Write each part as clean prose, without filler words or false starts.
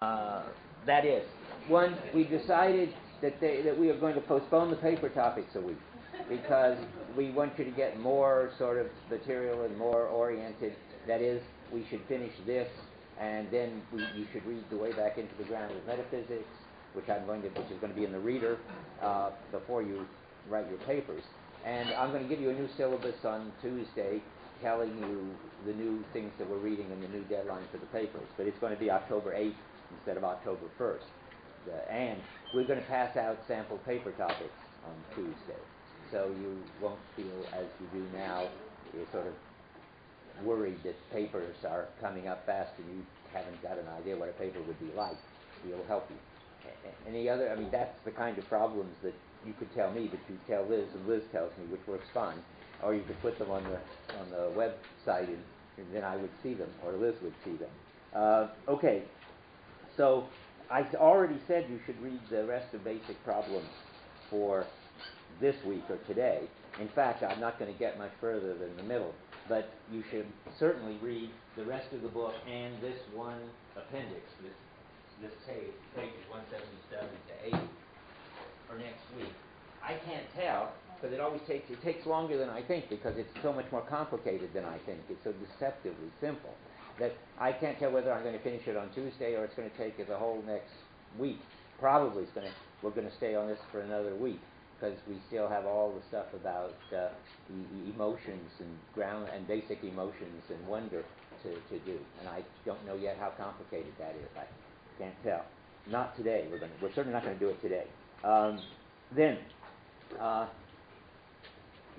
That is, one, we decided that we are going to postpone the paper topics a week because we want you to get more sort of material and more oriented. That is, we should finish this, and then you should read The Way Back into the Ground of Metaphysics, which is going to be in the reader before you write your papers. And I'm going to give you a new syllabus on Tuesday, telling you the new things that we're reading and the new deadline for the papers. But it's going to be October 8th instead of October 1st. And we're going to pass out sample paper topics on Tuesday. So you won't feel, as you do now, you're sort of worried that papers are coming up fast and you haven't got an idea what a paper would be like. We'll help you. Any other, that's the kind of problems that you could tell me, but you tell Liz, and Liz tells me, which works fine. Or you could put them on the website, and then I would see them, or Liz would see them. Okay, so I already said you should read the rest of Basic Problems for this week or today. In fact, I'm not going to get much further than the middle, but you should certainly read the rest of the book and this one appendix, this page, pages 177 to 80, for next week. I can't tell, because it takes longer than I think, because it's so much more complicated than I think. It's so deceptively simple that I can't tell whether I'm going to finish it on Tuesday or it's going to take the whole next week. Probably we're going to stay on this for another week, because we still have all the stuff about the emotions and ground and basic emotions and wonder to do. And I don't know yet how complicated that is. I can't tell. Not today. We're certainly not going to do it today.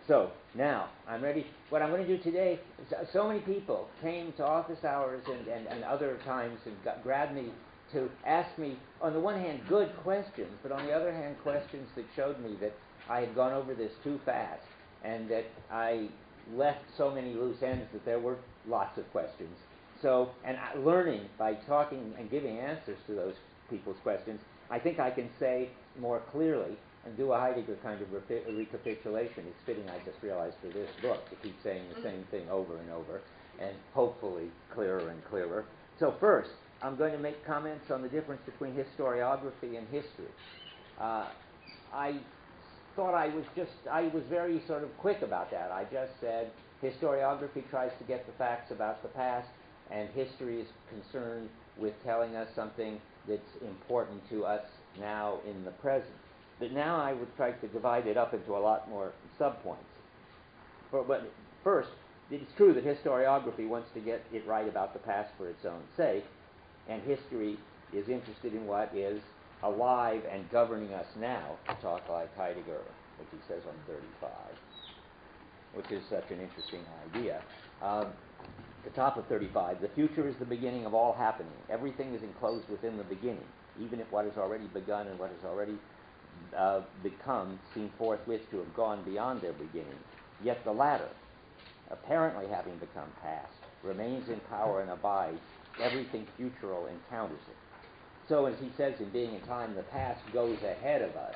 So now I'm ready. What I'm going to do today is so many people came to office hours and other times and grabbed me to ask me, on the one hand, good questions, but on the other hand, questions that showed me that I had gone over this too fast and that I left so many loose ends that there were lots of questions. So, and learning by talking and giving answers to those people's questions, I think I can say more clearly and do a Heidegger kind of recapitulation. It's fitting, I just realized, for this book to keep saying the same thing over and over, and hopefully clearer and clearer. So first, I'm going to make comments on the difference between historiography and history. I thought I was very sort of quick about that. I just said historiography tries to get the facts about the past, and history is concerned with telling us something that's important to us now in the present. But now I would try to divide it up into a lot more subpoints. But first, it's true that historiography wants to get it right about the past for its own sake, and history is interested in what is alive and governing us now, to talk like Heidegger, which he says on 35, which is such an interesting idea. The top of 35, the future is the beginning of all happening. Everything is enclosed within the beginning, even if what has already begun and what has already become seem forthwith to have gone beyond their beginning. Yet the latter, apparently having become past, remains in power and abides. Everything futural encounters it. So, as he says in Being in Time, the past goes ahead of us.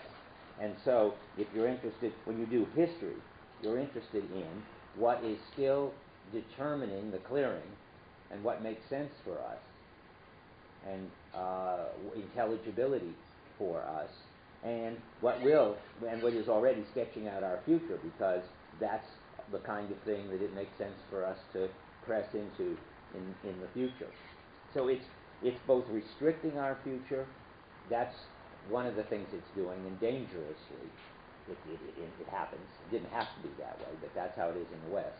And so, if you're interested, when you do history, you're interested in what is still determining the clearing and what makes sense for us and intelligibility for us, and what is already sketching out our future, because that's the kind of thing that it makes sense for us to press into in the future. So it's both restricting our future. That's one of the things it's doing, and dangerously it happens. It didn't have to be that way, but that's how it is in the West.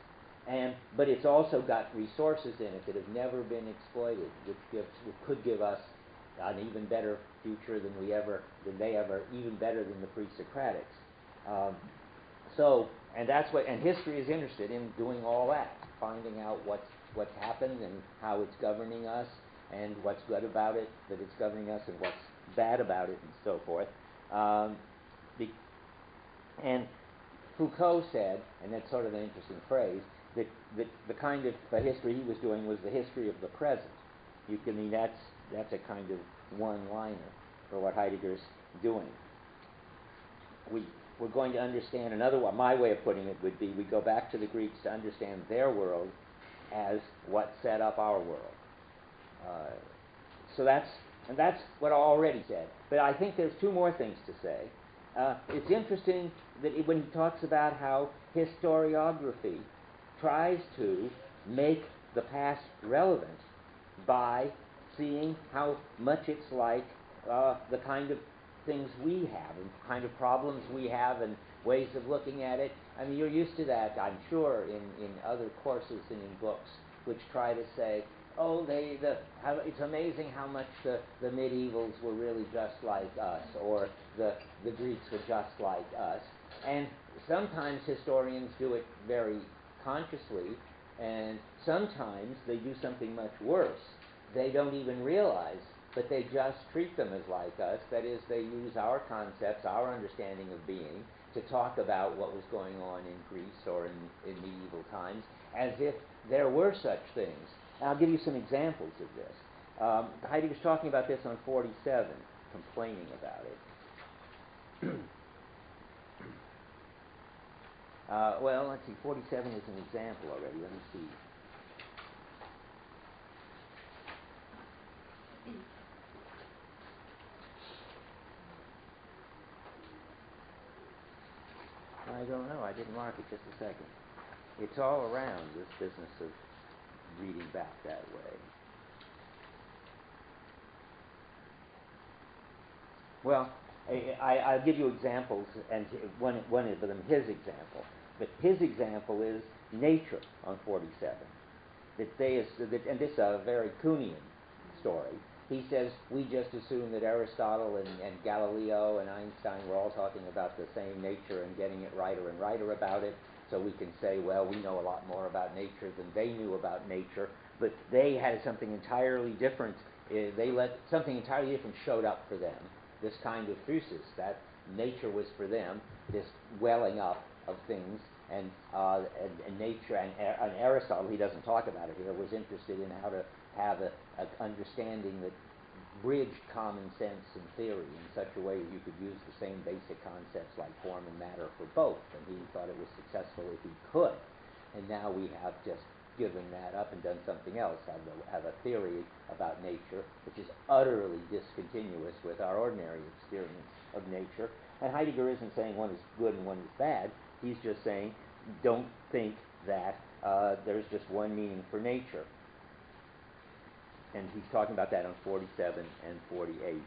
But it's also got resources in it that have never been exploited, which could give us an even better future than they ever, even better than the pre-Socratics. And history is interested in doing all that, finding out what's happened and how it's governing us, and what's good about it that it's governing us, and what's bad about it, and so forth. And Foucault said, and that's sort of an interesting phrase, that the kind of history he was doing was the history of the present. That's a kind of one-liner for what Heidegger's doing. We're going to understand another one. My way of putting it would be we go back to the Greeks to understand their world as what set up our world. So that's And that's what I already said. But I think there's two more things to say. It's interesting that when he talks about how historiography tries to make the past relevant by seeing how much it's like the kind of things we have and kind of problems we have and ways of looking at it. I mean, you're used to that, I'm sure, in other courses and in books, which try to say, oh, it's amazing how much the medievals were really just like us, or the Greeks were just like us. And sometimes historians do it very consciously, and sometimes they do something much worse. They don't even realize, but they just treat them as like us. That is, they use our concepts, our understanding of being, to talk about what was going on in Greece or in medieval times, as if there were such things. And I'll give you some examples of this. Heidegger's talking about this on 47, complaining about it. Well, let's see, 47 is an example already. Let me see. I don't know. I didn't mark it. Just a second. It's all around this business of reading back that way. Well, I'll give you examples, and one of them, his example. But his example is nature on 47. And this is a very Kuhnian story. He says, we just assume that Aristotle and Galileo and Einstein were all talking about the same nature and getting it righter and righter about it. So we can say, well, we know a lot more about nature than they knew about nature. But they had something entirely different. Something entirely different showed up for them. This kind of physis, that nature was for them, this welling up of things. And nature, and Aristotle, he doesn't talk about it here, was interested in how to have an understanding that bridged common sense and theory in such a way that you could use the same basic concepts like form and matter for both. And he thought it was successful if he could. And now we have just given that up and done something else, have a theory about nature which is utterly discontinuous with our ordinary experience of nature. And Heidegger isn't saying one is good and one is bad. He's just saying, don't think that there's just one meaning for nature. And he's talking about that on 47 and 48.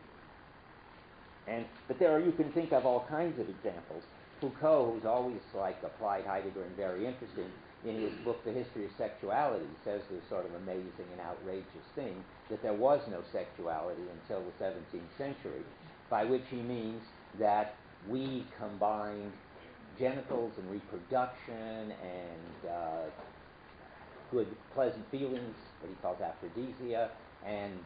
But you can think of all kinds of examples. Foucault, who's always applied Heidegger and very interesting, in his book, The History of Sexuality, says this sort of amazing and outrageous thing, that there was no sexuality until the 17th century, by which he means that we combined genitals and reproduction and good, pleasant feelings, what he calls aphrodisia, and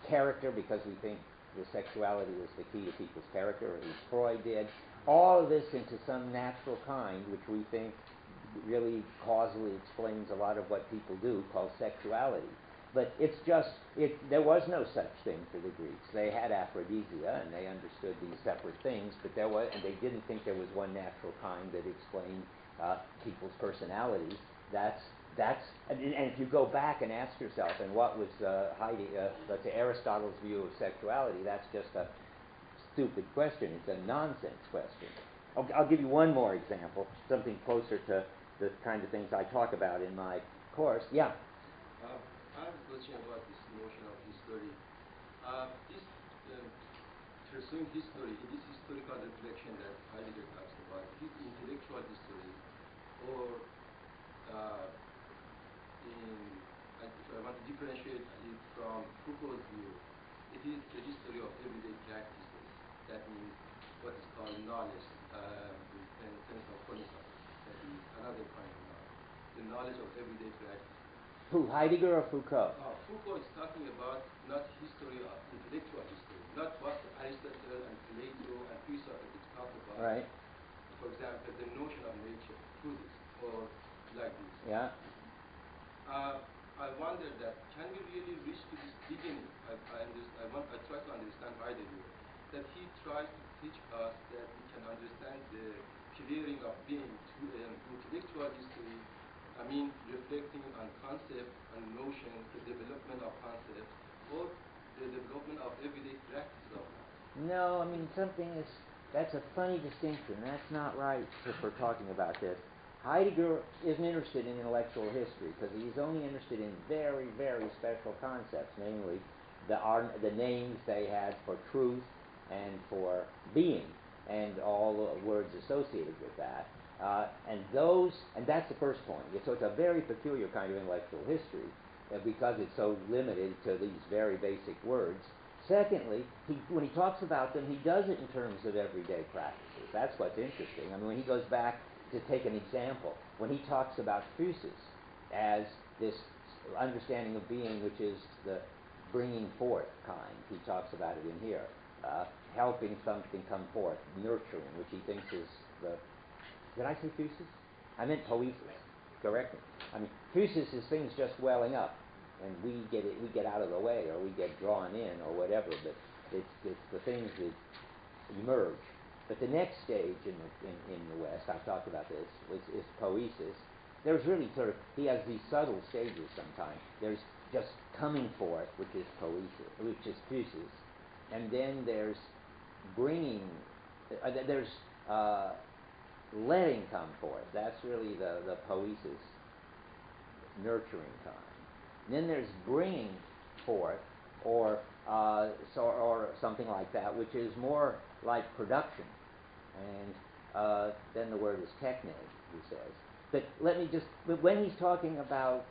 character, because we think the sexuality was the key to people's character, or at least Freud did. All of this into some natural kind, which we think really causally explains a lot of what people do, called sexuality. But it's just, there was no such thing for the Greeks. They had aphrodisia, and they understood these separate things, but and they didn't think there was one natural kind that explained people's personalities. And if you go back and ask yourself, and what was let's say Aristotle's view of sexuality, that's just a stupid question. It's a nonsense question. I'll give you one more example, something closer to the kind of things I talk about in my course. Yeah. I have a question about this notion of history. Pursuing history, in this historical reflection that Heidegger talks about, is intellectual history, or if I want to differentiate it from Foucault's view, it is the history of everyday practices. That means what is called knowledge in terms of connaissance. That is another kind of knowledge. The knowledge of everyday practice. Who, Heidegger or Foucault? Foucault is talking about not history of intellectual history, not what Aristotle and Plato and pre-Socrates talk about. Right. For example, the notion of nature, physics, or like this. Yeah. I wonder that can we really reach to this beginning? I try to understand Heidegger, that he tries to teach us that we can understand the clearing of being to an intellectual history. I mean, reflecting on concepts and notions, the development of concepts, or the development of everyday practices of life? No, I mean, that's a funny distinction. That's not right if we're talking about this. Heidegger isn't interested in intellectual history because he's only interested in very, very special concepts, namely the names they had for truth and for being and all the words associated with that. And that's the first point. So it's a very peculiar kind of intellectual history because it's so limited to these very basic words. Secondly, when he talks about them, he does it in terms of everyday practices. That's what's interesting. I mean, when he goes back to take an example, when he talks about physis as this understanding of being, which is the bringing forth kind, he talks about it in here, helping something come forth, nurturing, which he thinks is the... Did I say physis? I meant poesis. Correct me. I mean, physis is things just welling up, and we get out of the way, or we get drawn in, or whatever. But it's the things that emerge. But the next stage in the West, I've talked about this, is poesis. There's really he has these subtle stages sometimes. There's just coming forth, which is poesis, which is physis, and then there's bringing. There's letting come forth. That's really the poesis, nurturing kind. And then there's bringing forth, or something like that, which is more like production. And then the word is techne, he says. But when he's talking about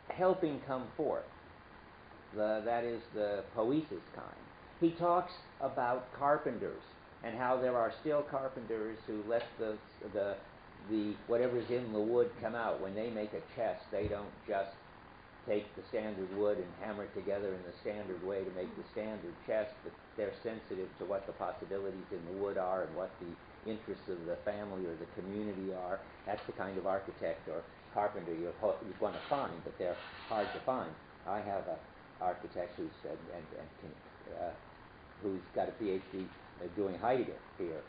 helping come forth, that is the poesis kind, he talks about carpenters and how there are still carpenters who let the whatever's in the wood come out. When they make a chest, they don't just take the standard wood and hammer it together in the standard way to make the standard chest, but they're sensitive to what the possibilities in the wood are and what the interests of the family or the community are. That's the kind of architect or carpenter you want to find, but they're hard to find. I have an architect who's got a PhD doing Heidegger here.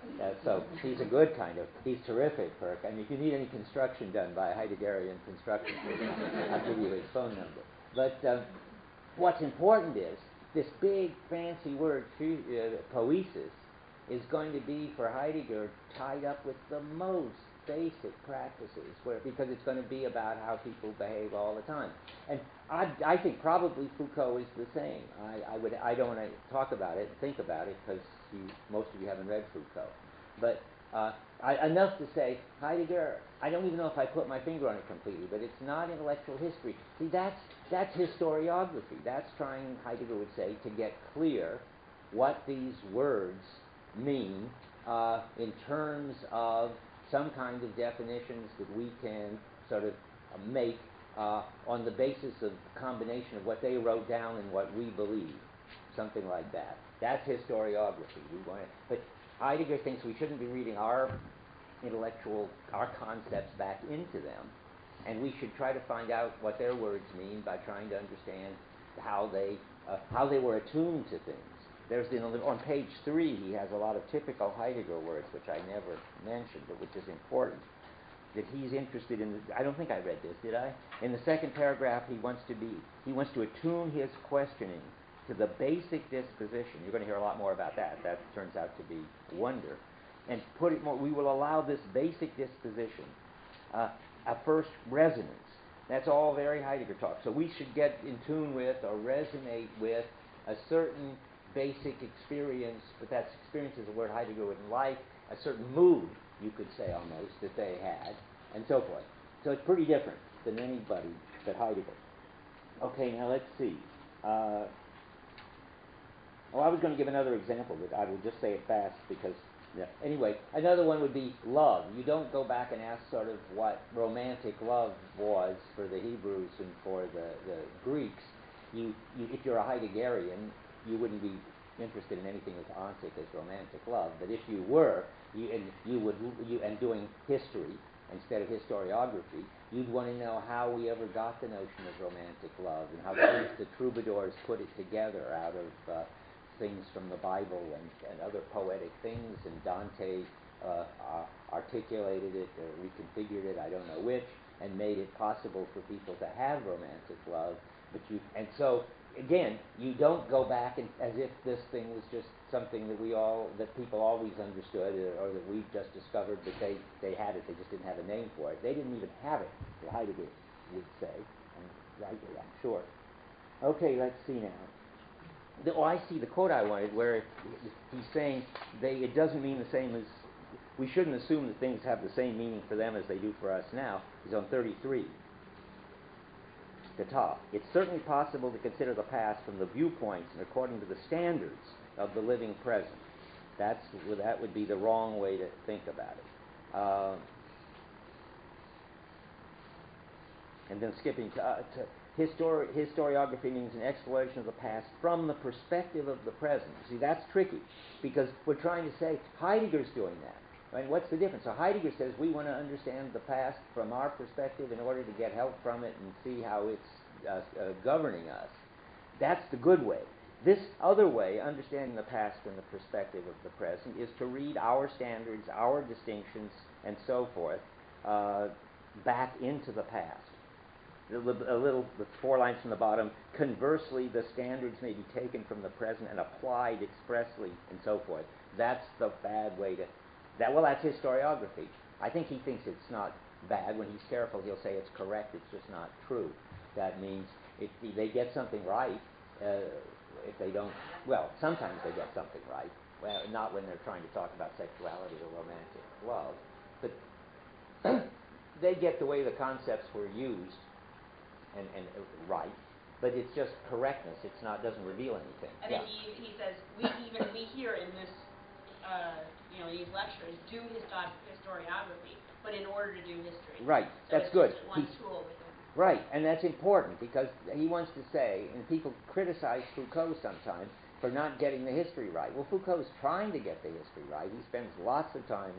So he's a good kind of, he's terrific. And if you need any construction done by a Heideggerian construction person, I'll give you his phone number. But what's important is this big fancy word, poesis, is going to be for Heidegger tied up with the most basic practices, because it's going to be about how people behave all the time. And I think probably Foucault is the same. I don't want to talk about it and think about it because most of you haven't read Foucault. But enough to say, Heidegger, I don't even know if I put my finger on it completely, but it's not intellectual history. See, that's historiography. That's trying, Heidegger would say, to get clear what these words mean in terms of some kind of definitions that we can sort of make on the basis of combination of what they wrote down and what we believe, something like that. That's historiography. But Heidegger thinks we shouldn't be reading our concepts back into them, and we should try to find out what their words mean by trying to understand how they were attuned to things. On page 3, he has a lot of typical Heidegger words, which I never mentioned, but which is important, that he's interested in. I don't think I read this, did I? In the second paragraph, he wants to attune his questioning to the basic disposition. You're going to hear a lot more about that. That turns out to be wonder. And put it more, we will allow this basic disposition a first resonance. That's all very Heidegger talk. So we should get in tune with or resonate with a certain basic experience, but that experience is a word Heidegger wouldn't like, a certain mood, you could say almost, that they had, and so forth. So it's pretty different than anybody but Heidegger. Okay, now let's see. I was going to give another example, but I will just say it fast because, anyway, another one would be love. You don't go back and ask sort of what romantic love was for the Hebrews and for the Greeks. If you're a Heideggerian, you wouldn't be interested in anything as ontic as romantic love. But if you were, and doing history instead of historiography, you'd want to know how we ever got the notion of romantic love and how the troubadours put it together out of things from the Bible and other poetic things, and Dante articulated it or reconfigured it, I don't know which, and made it possible for people to have romantic love. So again, you don't go back and, as if this thing was just something that people always understood, or that we just discovered that they had it, they just didn't have a name for it. They didn't even have it, Heidegger would say, and rightly, I'm sure. Okay, let's see now. I see the quote I wanted, where he's saying it doesn't mean the same as, we shouldn't assume that things have the same meaning for them as they do for us now. He's on 33. The top. It's certainly possible to consider the past from the viewpoints and according to the standards of the living present. That would be the wrong way to think about it. And then skipping to historiography means an exploration of the past from the perspective of the present. See, that's tricky, because we're trying to say Heidegger's doing that. Right? What's the difference? So Heidegger says we want to understand the past from our perspective in order to get help from it and see how it's governing us. That's the good way. This other way, understanding the past from the perspective of the present, is to read our standards, our distinctions, and so forth, back into the past. The 4 lines from the bottom. Conversely, the standards may be taken from the present and applied expressly, and so forth. That's the bad way to. That's historiography. I think he thinks it's not bad. When he's careful, he'll say it's correct. It's just not true. That means if they get something right. If they don't, well, sometimes they get something right. Well, not when they're trying to talk about sexuality or romantic love, but they get the way the concepts were used and right. But it's just correctness. It's not, doesn't reveal anything. And then he says we here in this these lectures do historiography, but in order to do history. Right. So That's good. Just one tool with him. Right, and that's important because he wants to say, and people criticize Foucault sometimes for not getting the history right. Well, Foucault's trying to get the history right. He spends lots of time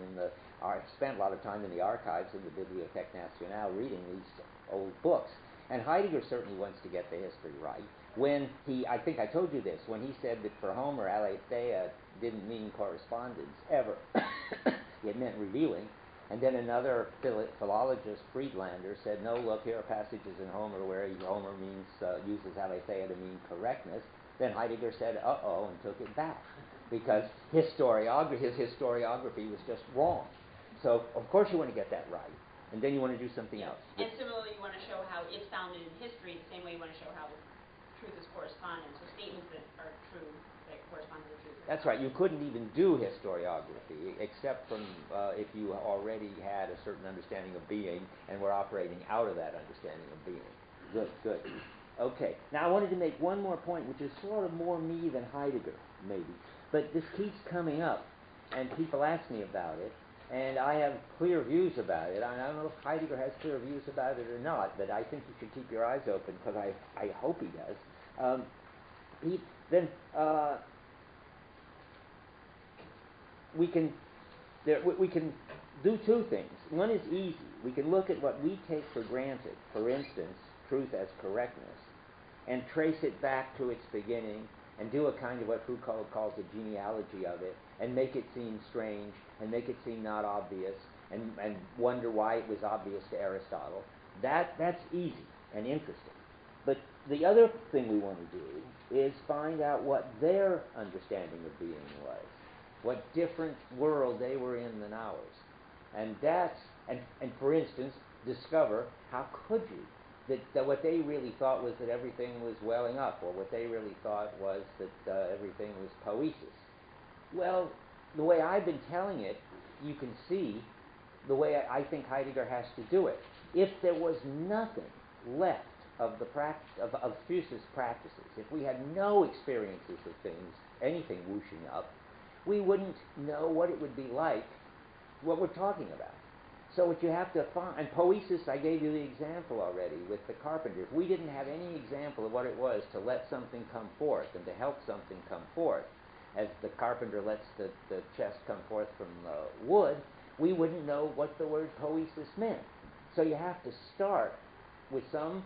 spent a lot of time in the archives of the Bibliothèque Nationale reading these old books. And Heidegger certainly wants to get the history right. When I think I told you this, when he said that for Homer, aletheia didn't mean correspondence, ever. It meant revealing. And then another philologist, Friedlander, said, no, look, here are passages in Homer where Homer uses aletheia to mean correctness. Then Heidegger said, uh-oh, and took it back. Because his historiography was just wrong. So, of course, you want to get that right. And then you want to do something else. And similarly, you want to show how it's founded in history, the same way you want to show how truth is correspondence. So statements that are true, that correspond to the truth. That's right. You couldn't even do historiography, except from if you already had a certain understanding of being and were operating out of that understanding of being. Good. Okay. Now, I wanted to make one more point, which is sort of more me than Heidegger, maybe. But this keeps coming up, and people ask me about it. And I have clear views about it. I don't know if Heidegger has clear views about it or not, but I think you should keep your eyes open because I hope he does. We can do two things. One is easy. We can look at what we take for granted, for instance, truth as correctness, and trace it back to its beginning and do a kind of what Foucault calls a genealogy of it, and make it seem strange, and make it seem not obvious, and wonder why it was obvious to Aristotle. That's easy and interesting. But the other thing we want to do is find out what their understanding of being was, what different world they were in than ours. And for instance, discover how could you that what they really thought was that everything was welling up, or what they really thought was that everything was poesis. Well, the way I've been telling it, you can see the way I think Heidegger has to do it. If there was nothing left of the practice of Fuchs's practices, if we had no experiences of things, anything whooshing up, we wouldn't know what it would be like, what we're talking about. So what you have to find, and poesis, I gave you the example already with the carpenter. If we didn't have any example of what it was to let something come forth and to help something come forth, as the carpenter lets the chest come forth from the wood, we wouldn't know what the word poesis meant. So you have to start with some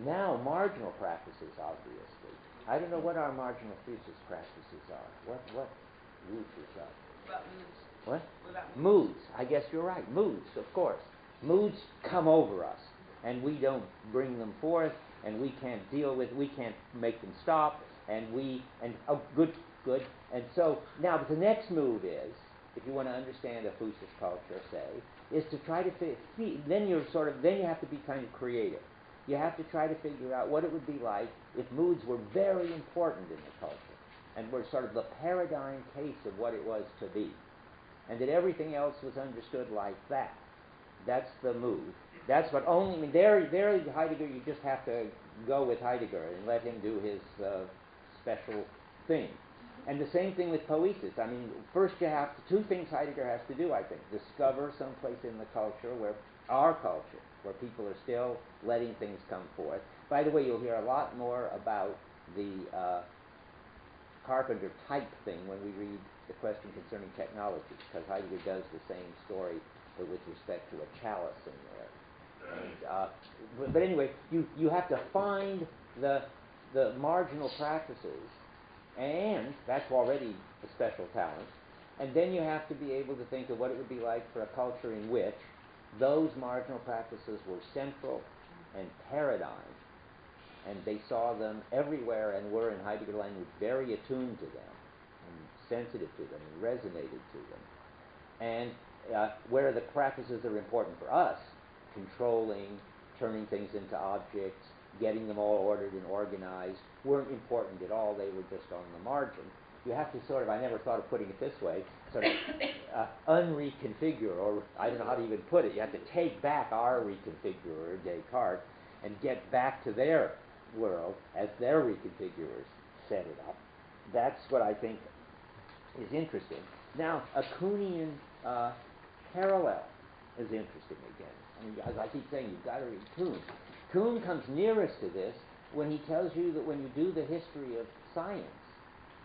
now marginal practices, obviously. I don't know what our marginal Fuchs practices are. What whooshes up? About moods. What? About Moods. I guess you're right. Moods, of course. Moods come over us, and we don't bring them forth, and we can't we can't make them stop, good, and so now the next move is, if you want to understand a Fusish culture, say, is to try to then you have to be kind of creative. You have to try to figure out what it would be like if moods were very important in the culture, and were sort of the paradigm case of what it was to be, and that everything else was understood like that. That's the mood. That's what only, I mean, there Heidegger, you just have to go with Heidegger and let him do his special thing. And the same thing with poesis. I mean, first you have to, two things Heidegger has to do, I think. Discover someplace in the culture our culture, where people are still letting things come forth. By the way, you'll hear a lot more about the Carpenter type thing when we read The Question Concerning Technology, because Heidegger does the same story, but with respect to a chalice in there. And, but anyway, you have to find the marginal practices, and that's already a special talent. And then you have to be able to think of what it would be like for a culture in which those marginal practices were central and paradigm, and they saw them everywhere and were, in Heidegger language, very attuned to them, and sensitive to them, and resonated to them. And where the practices that are important for us, controlling, turning things into objects, getting them all ordered and organized, weren't important at all. They were just on the margin. You have to sort of, I never thought of putting it this way, sort of unreconfigure, or I don't know how to even put it. You have to take back our reconfigurer, Descartes, and get back to their world as their reconfigurers set it up. That's what I think is interesting. Now, a Kuhnian parallel is interesting again. I mean, as I keep saying, you've got to read Kuhn. Kuhn comes nearest to this when he tells you that when you do the history of science,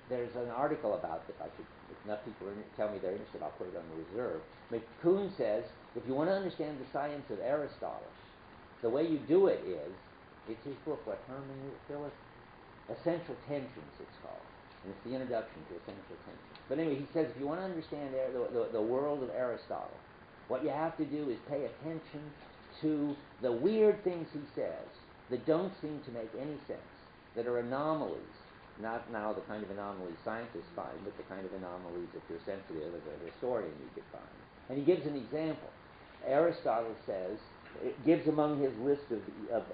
there's an article about this. If enough people tell me they're interested, I'll put it on the reserve. But Kuhn says, if you want to understand the science of Aristotle, the way you do it is, it's his book, Phyllis? Essential Tensions, it's called. And it's the introduction to Essential Tensions. But anyway, he says, if you want to understand the world of Aristotle, what you have to do is pay attention to the weird things he says that don't seem to make any sense, that are anomalies, not now the kind of anomalies scientists find, but the kind of anomalies, if you're sensitive as a historian, you could find. And he gives an example. Aristotle says, it gives among his list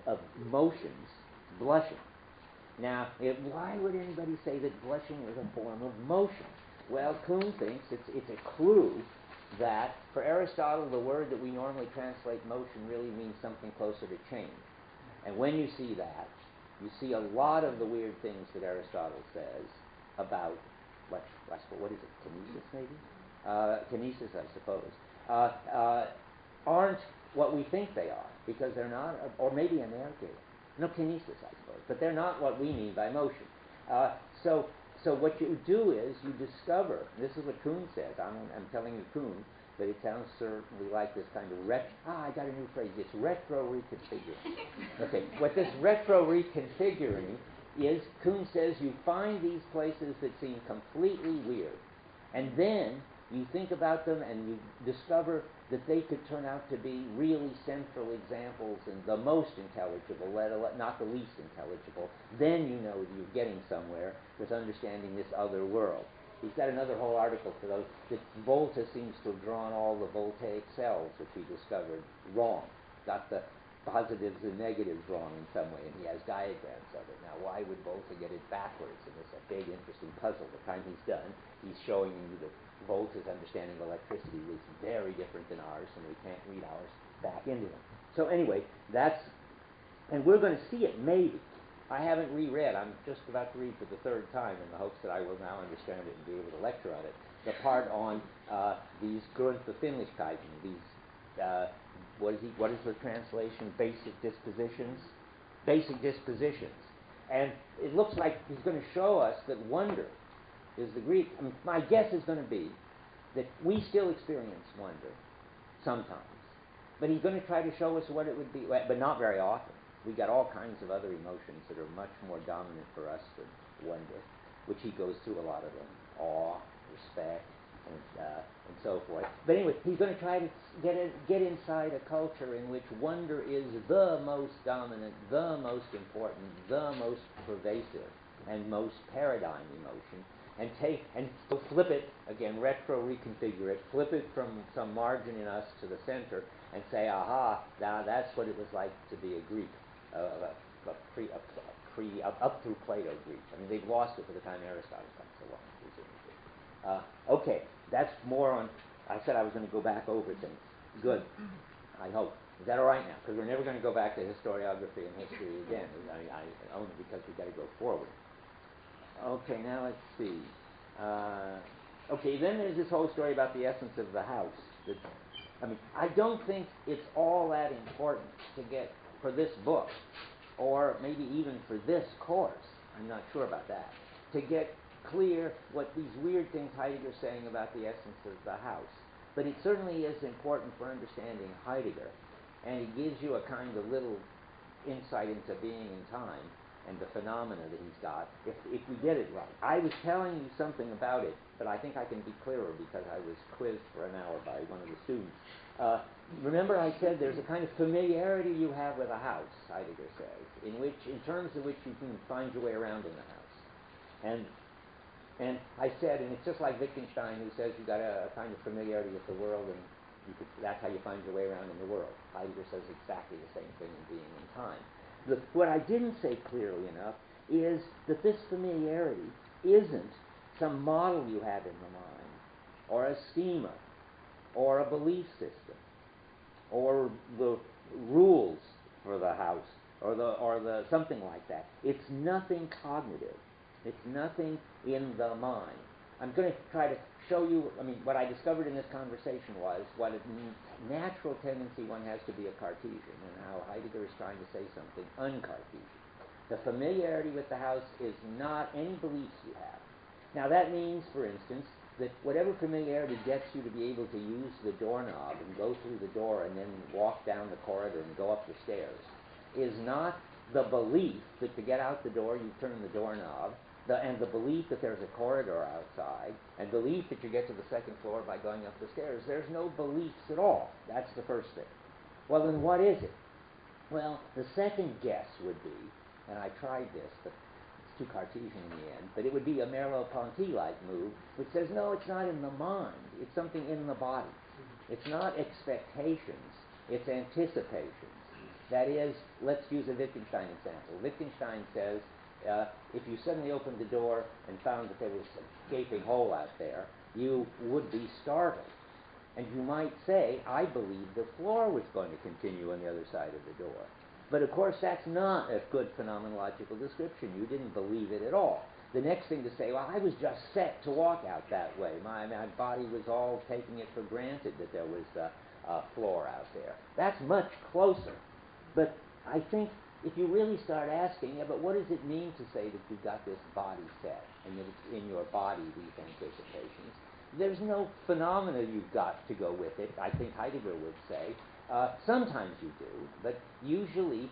of motions, blushing. Now, why would anybody say that blushing is a form of motion? Well, Kuhn thinks it's a clue that for Aristotle, the word that we normally translate motion really means something closer to change. And when you see that, you see a lot of the weird things that Aristotle says about, what is it, kinesis maybe? Kinesis, I suppose, aren't what we think they are, because they're not, or maybe anarchy. No, kinesis, I suppose, but they're not what we mean by motion. So what you do is you discover, this is what Kuhn says, I'm telling you Kuhn, but it sounds certainly like this kind of I got a new phrase, it's retro-reconfiguring. Okay, what this retro-reconfiguring is, Kuhn says you find these places that seem completely weird, and then you think about them and you discover that they could turn out to be really central examples and the most intelligible, not the least intelligible. Then you know you're getting somewhere with understanding this other world. He's got another whole article for those, that Volta seems to have drawn all the voltaic cells, which he discovered, wrong. Got the positives and negatives wrong in some way, and he has diagrams of it. Now, why would Volta get it backwards? And it's a big, interesting puzzle. The time he's done, he's showing you that Volta's understanding of electricity is very different than ours, and we can't read ours back into them. So anyway, and we're going to see it maybe. I haven't reread. I'm just about to read for the third time in the hopes that I will now understand it and be able to lecture on it. The part on these Grundbefindlichkeiten, these what is the translation? Basic dispositions. Basic dispositions. And it looks like he's going to show us that wonder is the Greek. I mean, my guess is going to be that we still experience wonder sometimes. But he's going to try to show us what it would be, but not very often. We got all kinds of other emotions that are much more dominant for us than wonder, which he goes through a lot of them. Awe, respect, and so forth. But anyway, he's going to try to get inside a culture in which wonder is the most dominant, the most important, the most pervasive, and most paradigm emotion, and so flip it again, reconfigure it, flip it from some margin in us to the center, and say, aha, now that's what it was like to be a Greek, up through Plato Greek. I mean, they've lost it by the time Aristotle comes along, presumably. Okay, that's more on. I said I was going to go back over things. Good. I hope. Is that all right now? Because we're never going to go back to historiography and history again. Only because we've got to go forward. Okay, now let's see. Okay, then there's this whole story about the essence of the house. I don't think it's all that important to get for this book, or maybe even for this course. I'm not sure about that. To get clear what these weird things Heidegger's saying about the essence of the house. But it certainly is important for understanding Heidegger, and it gives you a kind of little insight into being and time and the phenomena that he's got, if we get it right. I was telling you something about it, but I think I can be clearer because I was quizzed for an hour by one of the students. Remember I said there's a kind of familiarity you have with a house, Heidegger says, in terms of which you can find your way around in the house. And I said, and it's just like Wittgenstein, who says you've got a kind of familiarity with the world, and that's how you find your way around in the world. Heidegger says exactly the same thing in being and time. What I didn't say clearly enough is that this familiarity isn't some model you have in the mind, or a schema, or a belief system, or the rules for the house, or the something like that. It's nothing cognitive. It's nothing in the mind. I'm going to try to show you, what I discovered in this conversation was what a natural tendency one has to be a Cartesian, and how Heidegger is trying to say something un-Cartesian. The familiarity with the house is not any beliefs you have. Now that means, for instance, that whatever familiarity gets you to be able to use the doorknob and go through the door and then walk down the corridor and go up the stairs is not the belief that to get out the door you turn the doorknob, and the belief that there's a corridor outside, and belief that you get to the second floor by going up the stairs. There's no beliefs at all. That's the first thing. Well, then what is it? Well, the second guess would be, and I tried this, but it's too Cartesian in the end, but it would be a Merleau-Ponty-like move, which says, no, it's not in the mind. It's something in the body. It's not expectations. It's anticipations. That is, let's use a Wittgenstein example. Wittgenstein says, if you suddenly opened the door and found that there was a gaping hole out there, you would be startled. And you might say, I believe the floor was going to continue on the other side of the door. But of course, that's not a good phenomenological description. You didn't believe it at all. The next thing to say, well, I was just set to walk out that way. My body was all taking it for granted that there was a floor out there. That's much closer. But I think if you really start asking, but what does it mean to say that you've got this body set and that it's in your body, these anticipations? There's no phenomena you've got to go with it, I think Heidegger would say. Sometimes you do, but usually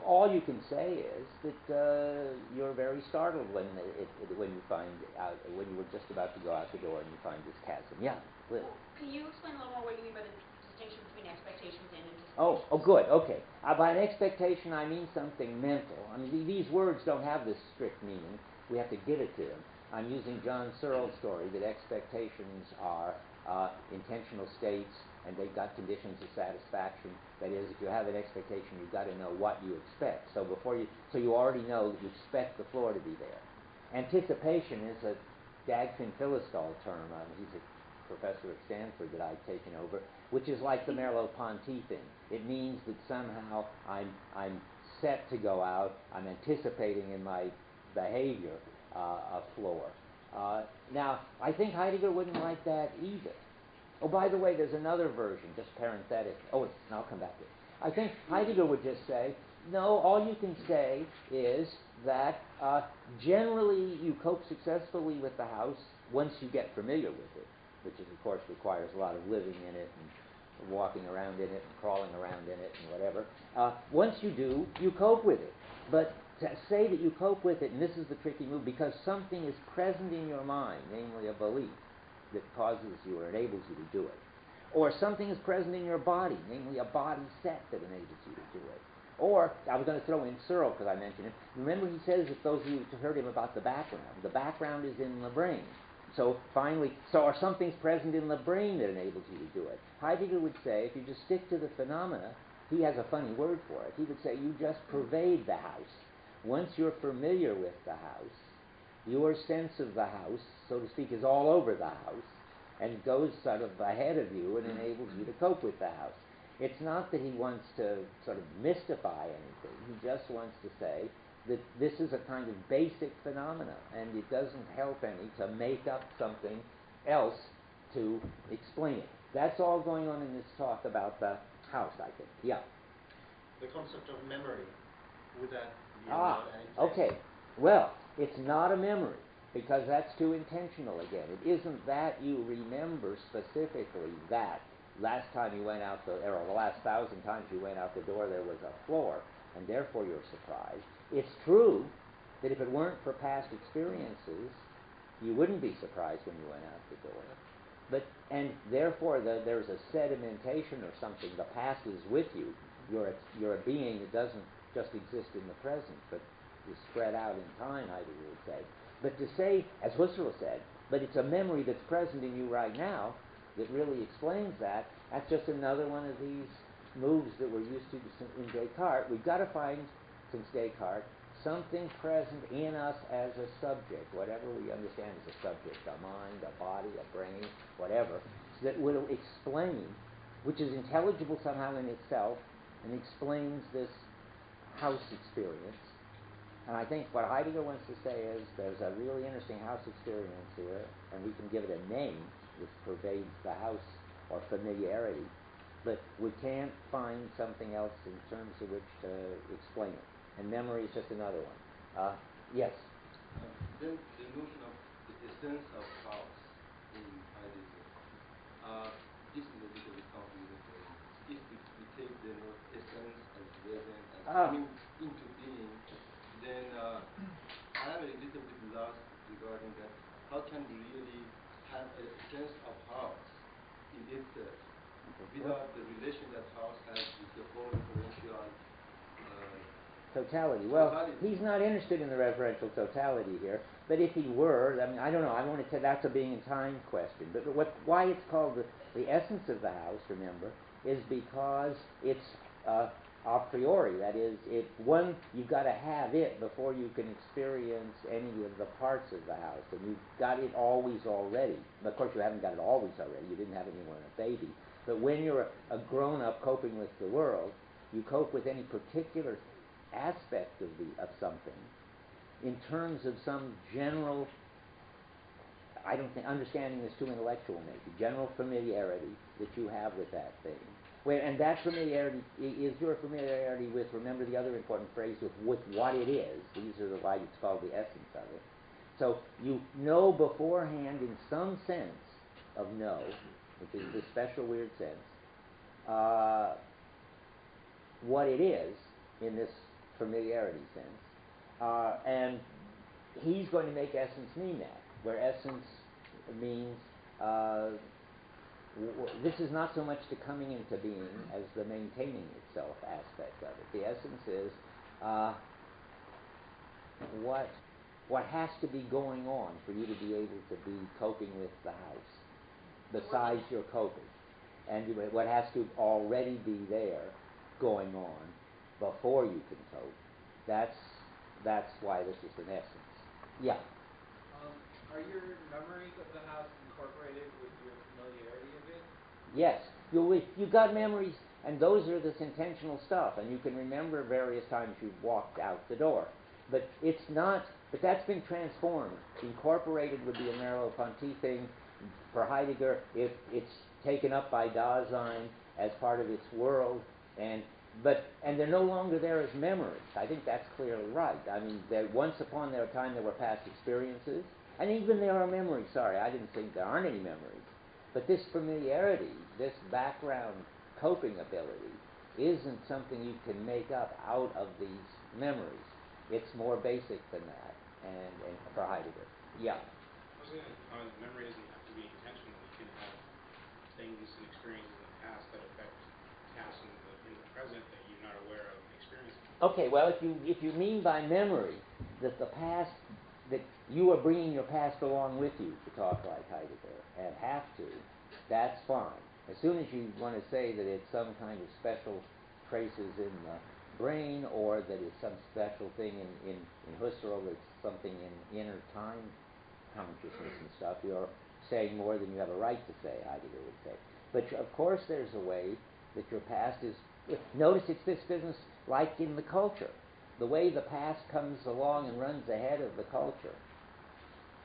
all you can say is that you're very startled when you find out, when you were just about to go out the door and you find this chasm. Yeah, Liz. Can you explain a little more what you mean by the distinction between expectations and anticipations? Oh, good, okay. By an expectation, I mean something mental. These words don't have this strict meaning. We have to give it to them. I'm using John Searle's story that expectations are intentional states, and they've got conditions of satisfaction. That is, if you have an expectation, you've got to know what you expect. So you already know that you expect the floor to be there. Anticipation is a Dagfinn Philistol term. He's a professor at Stanford that I've taken over, which is like the Merleau-Ponty thing. It means that somehow I'm set to go out. I'm anticipating in my behavior a floor. Now, I think Heidegger wouldn't like that either. Oh, by the way, there's another version, just parenthetic. I'll come back to it. I think Heidegger would just say, no, all you can say is that generally you cope successfully with the house once you get familiar with it, which is, of course, requires a lot of living in it and walking around in it and crawling around in it and whatever. Once you do, you cope with it. But to say that you cope with it, and this is the tricky move, because something is present in your mind, namely a belief, that causes you or enables you to do it. Or something is present in your body, namely a body set that enables you to do it. Or, I was going to throw in Searle because I mentioned him. Remember he says, if those of you who heard him about the background is in the brain. So finally, or something's present in the brain that enables you to do it. Heidegger would say, if you just stick to the phenomena, he has a funny word for it. He would say, you just pervade the house. Once you're familiar with the house, your sense of the house, so to speak, is all over the house, and goes sort of ahead of you and enables you to cope with the house. It's not that he wants to sort of mystify anything. He just wants to say that this is a kind of basic phenomena, and it doesn't help any to make up something else to explain it. That's all going on in this talk about the house, I think. Yeah? The concept of memory, would that be allowed any place? Okay. Well, it's not a memory, because that's too intentional again. It isn't that you remember specifically that last time you went out or the last 1,000 times you went out the door there was a floor, and therefore you're surprised. It's true that if it weren't for past experiences, you wouldn't be surprised when you went out the door. And therefore there's a sedimentation or something. The past is with you. You're a being that doesn't just exist in the present, but is spread out in time, Heidegger would say. But to say, as Husserl said, but it's a memory that's present in you right now that really explains that, that's just another one of these moves that we're used to in Descartes. We've got to find, since Descartes, something present in us as a subject, whatever we understand as a subject, a mind, a body, a brain, whatever, that will explain, which is intelligible somehow in itself, and explains this house experience. And I think what Heidegger wants to say is there's a really interesting house experience here, and we can give it a name which pervades the house, or familiarity, but we can't find something else in terms of which to explain it. And memory is just another one. Yes? Then the notion of the essence of house in Heidegger, this is a little bit confusing for me. If we take the word essence as present, as coming into being, then I am a little bit lost regarding that. How can we really have a sense of house in itself without the relation that house has with the whole referential totality? Well, totality? he's not interested in the referential totality here, but if he were, I mean, I don't know, I want to say that's a being and time question, but why it's called the essence of the house, remember, is because it's a priori. That is, you've got to have it before you can experience any of the parts of the house, and you've got it always already. Of course, you haven't got it always already. You didn't have it when you were a baby. But when you're a grown-up coping with the world, you cope with any particular aspect of something in terms of some general, I don't think, understanding is too intellectual maybe, general familiarity that you have with that thing. And that familiarity is your familiarity with, remember the other important phrase, with what it is. These are why it's called the essence of it. So you know beforehand in some sense of know, which is this special weird sense, what it is in this familiarity sense. And he's going to make essence mean that, where essence means this is not so much the coming into being as the maintaining itself aspect of it. The essence is what has to be going on for you to be able to be coping with the house, besides your coping. And what has to already be there going on before you can cope. That's why this is an essence. Yeah? Are your memories of the house incorporated with your familiarity of it? Yes. You've got memories, and those are this intentional stuff, and you can remember various times you've walked out the door. But it's not, but that's been transformed. Incorporated would be a Merleau-Ponty thing. For Heidegger, if it's taken up by Dasein as part of its world, and they're no longer there as memories. I think that's clearly right. I mean, once upon a time there were past experiences, and even there are memories. Sorry, I didn't think there aren't any memories. But this familiarity, this background coping ability, isn't something you can make up out of these memories. It's more basic than that, and for Heidegger. Yeah? I was going to, memory doesn't have to be be intentional. You can have things and experiences in the past that affect tasks in the present that you're not aware of experiencing. Okay, well, if you mean by memory that the past, that you are bringing your past along with you to talk like Heidegger and have to, that's fine. As soon as you want to say that it's some kind of special traces in the brain, or that it's some special thing in Husserl that's something in inner time consciousness and stuff, you're saying more than you have a right to say, Heidegger would say. But of course there's a way that your past is, notice it's this business like in the culture. The way the past comes along and runs ahead of the culture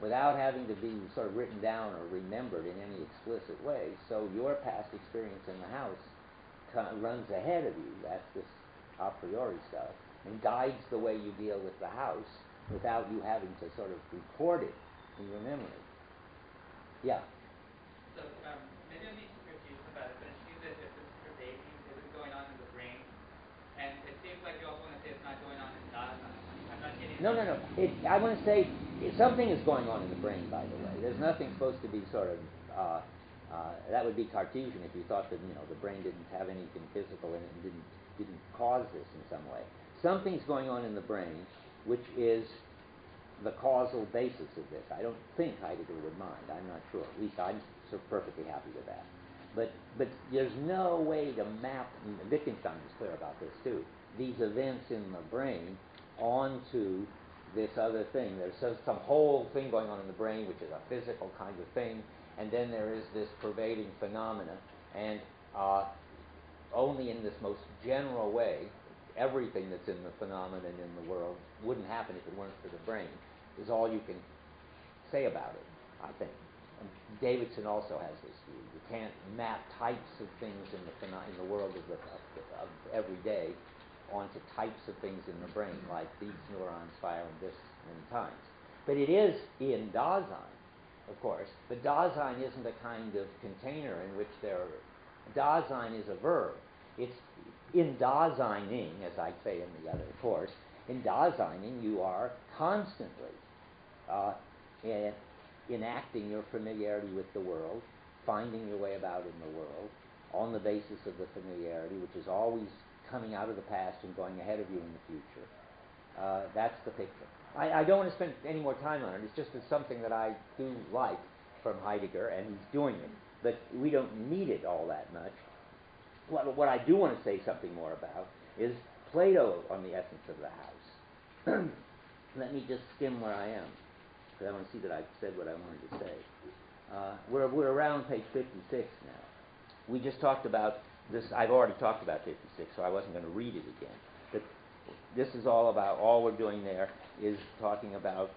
without having to be sort of written down or remembered in any explicit way. So your past experience in the house runs ahead of you. That's this a priori stuff, and guides the way you deal with the house without you having to sort of record it in your memory. Yeah? So maybe I'm being too confused about it, but it seems as if this pervading isn't going on in the brain, and it seems like you also want to say it's not going on in Dasein. I'm not getting No. I want to say something is going on in the brain, by the way. There's nothing supposed to be sort of, that would be Cartesian if you thought that, the brain didn't have anything physical in it and didn't cause this in some way. Something's going on in the brain which is the causal basis of this. I don't think Heidegger would mind. I'm not sure. At least I'm perfectly happy with that. But there's no way to map, and Wittgenstein is clear about this too, these events in the brain onto this other thing. There's some whole thing going on in the brain which is a physical kind of thing, and then there is this pervading phenomena, and only in this most general way, everything that's in the phenomenon in the world wouldn't happen if it weren't for the brain, is all you can say about it, I think. And Davidson also has this view. You can't map types of things in the world of every day onto types of things in the brain, like these neurons firing this many times. But it is in Dasein, of course. But Dasein isn't a kind of container in which Dasein is a verb. It's in Daseining, as I say in the other course, in Daseining you are constantly enacting your familiarity with the world, finding your way about in the world, on the basis of the familiarity, which is always coming out of the past and going ahead of you in the future. That's the picture. I don't want to spend any more time on it. It's just something that I do like from Heidegger, and he's doing it. But we don't need it all that much. What I do want to say something more about is Plato on the essence of the house. Let me just skim where I am, because I want to see that I've said what I wanted to say. We're around page 56 now. We just talked about this. I've already talked about 56, so I wasn't going to read it again. But this is all we're doing there is talking about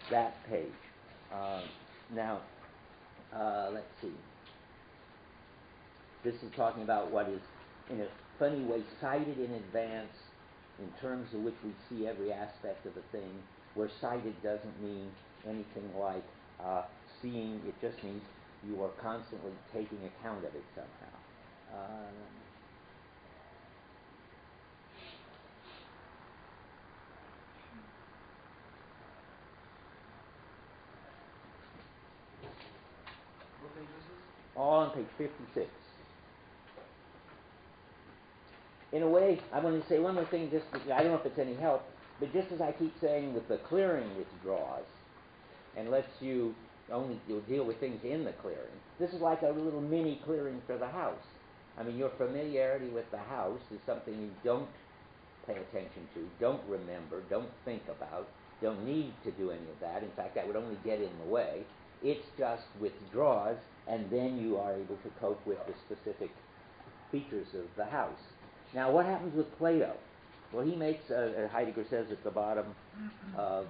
that page. Now, let's see. This is talking about what is, in a funny way, cited in advance in terms of which we see every aspect of a thing, where cited doesn't mean anything like seeing. It just means you are constantly taking account of it somehow. What page is this? All on page 56. In a way, I want to say one more thing, I don't know if it's any help, but just as I keep saying that the clearing withdraws and lets you'll deal with things in the clearing, this is like a little mini clearing for the house. I mean, your familiarity with the house is something you don't pay attention to, don't remember, don't think about, don't need to do any of that. In fact, that would only get in the way. It just withdraws, and then you are able to cope with the specific features of the house. Now, what happens with Plato? Well, he makes, Heidegger says at the bottom of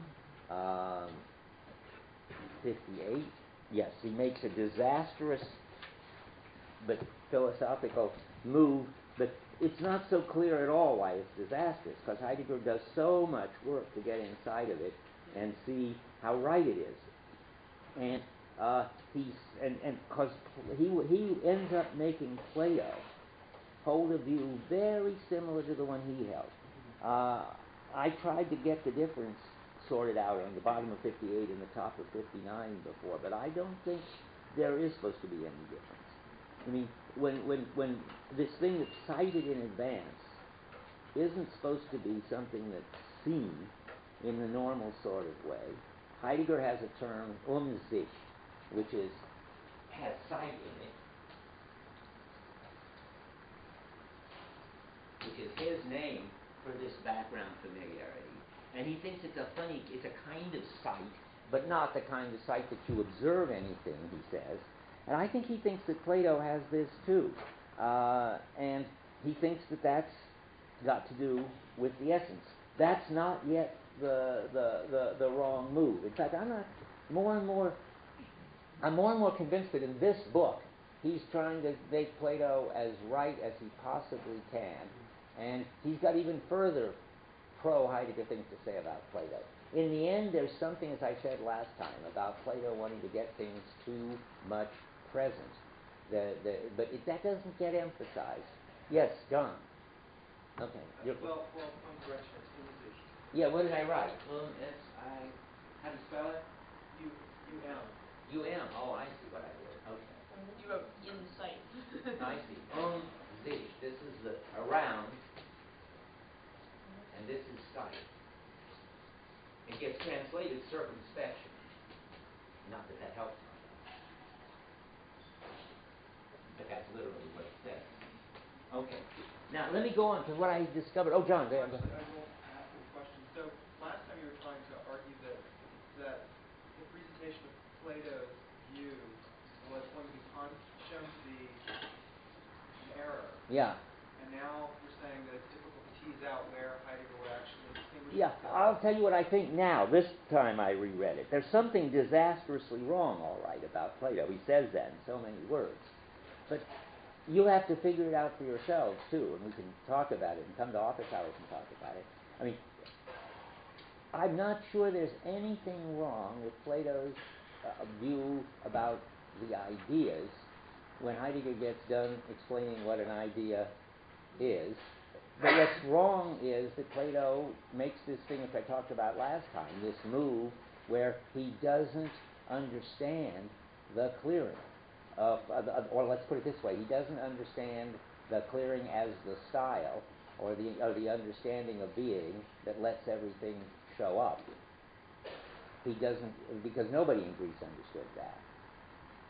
58, yes, he makes a disastrous but philosophical move, but it's not so clear at all why it's disastrous, because Heidegger does so much work to get inside of it and see how right it is. And because he ends up making Plato hold a view very similar to the one he held. I tried to get the difference sorted out on the bottom of 58 and the top of 59 before, but I don't think there is supposed to be any difference. I mean, when this thing that's cited in advance isn't supposed to be something that's seen in the normal sort of way. Heidegger has a term, sich, which has sight in it, which is his name for this background familiarity. And he thinks it's a kind of sight, but not the kind of sight that you observe anything, he says. And I think he thinks that Plato has this too. And he thinks that that's got to do with the essence. That's not yet the wrong move. In fact, I'm more and more convinced that in this book, he's trying to make Plato as right as he possibly can. And he's got even further pro-Heidegger things to say about Plato. In the end, there's something, as I said last time, about Plato wanting to get things too much present. That doesn't get emphasized. Yes, John. Okay. Well, one correction. It's yeah, what did I write? How do you spell it? U-M. U-M. Oh, I see what I did. Okay. You wrote in sight. I see. Sich. This is the around, and this is sight. It gets translated circumspection. Not that that helps much. But that's literally what it says. Okay. Now, let me go on to what I discovered. Oh, John, there. Actually, I will ask this question. So, last time you were trying to argue that the presentation of Plato's view was going to be shown to be an error. Yeah. And now you're saying that it's difficult to tease out where Heidegger would actually distinguish. Yeah, I'll tell you what I think now. This time I reread it. There's something disastrously wrong, all right, about Plato. He says that in so many words. But you'll have to figure it out for yourselves, too, and we can talk about it and come to office hours and talk about it. I mean, I'm not sure there's anything wrong with Plato's view about the ideas when Heidegger gets done explaining what an idea is. But what's wrong is that Plato makes this thing, which I talked about last time, this move where he doesn't understand the clearing. Or let's put it this way, he doesn't understand the clearing as the style or the understanding of being that lets everything show up. He doesn't, because nobody in Greece understood that.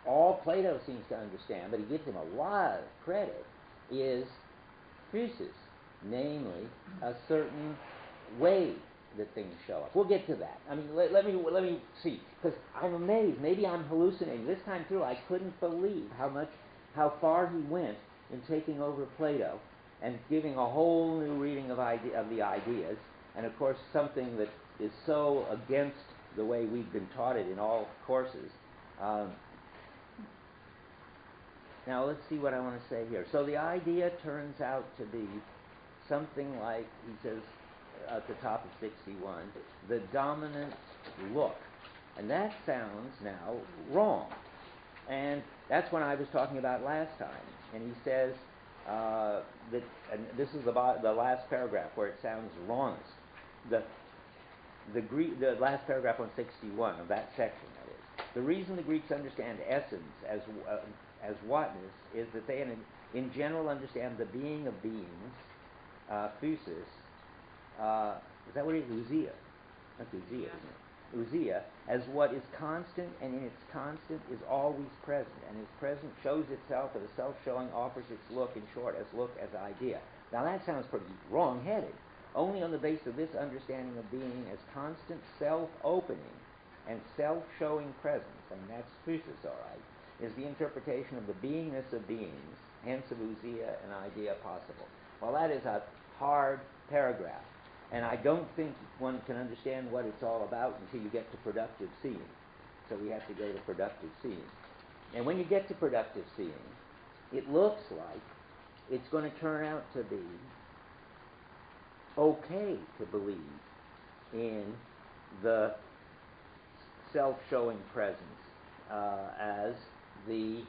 All Plato seems to understand, but he gives him a lot of credit, is physis, namely a certain way that things show up. We'll get to that. I mean, let me see, because I'm amazed. Maybe I'm hallucinating. This time through, I couldn't believe how far he went in taking over Plato and giving a whole new reading of the ideas, and of course something that is so against the way we've been taught it in all courses. Now let's see what I want to say here. So the idea turns out to be something like, he says at the top of 61, the dominant look. And that sounds now wrong. And that's what I was talking about last time. And he says that, and this is the last paragraph where it sounds wrongest. The last paragraph on 61 of that section, that is. The reason the Greeks understand essence as whatness is that they in general understand the being of beings, physis, is that what it is? Ousia. That's ousia, isn't it? Ousia, as what is constant, and in its constant is always present, and its present shows itself as a self-showing, offers its look, in short, as idea. Now that sounds pretty wrong-headed. Only on the basis of this understanding of being as constant self-opening and self-showing presence, and that's physis, all right, is the interpretation of the beingness of beings, hence of ousia and idea possible. Well, that is a hard paragraph, and I don't think one can understand what it's all about until you get to productive seeing. So we have to go to productive seeing. And when you get to productive seeing, it looks like it's going to turn out to be okay to believe in the self-showing presence as the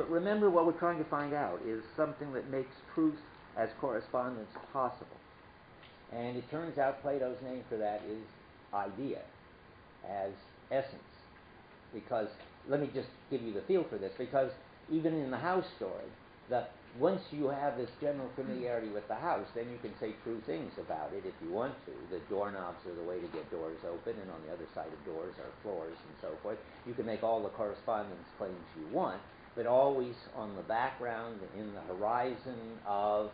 remember what we're trying to find out is something that makes truth as correspondence possible. And it turns out Plato's name for that is idea, as essence. because let me just give you the feel for this, because even in the house story, once you have this general familiarity with the house, then you can say true things about it if you want to. The doorknobs are the way to get doors open, and on the other side of doors are floors and so forth. You can make all the correspondence claims you want, but always on the background, in the horizon of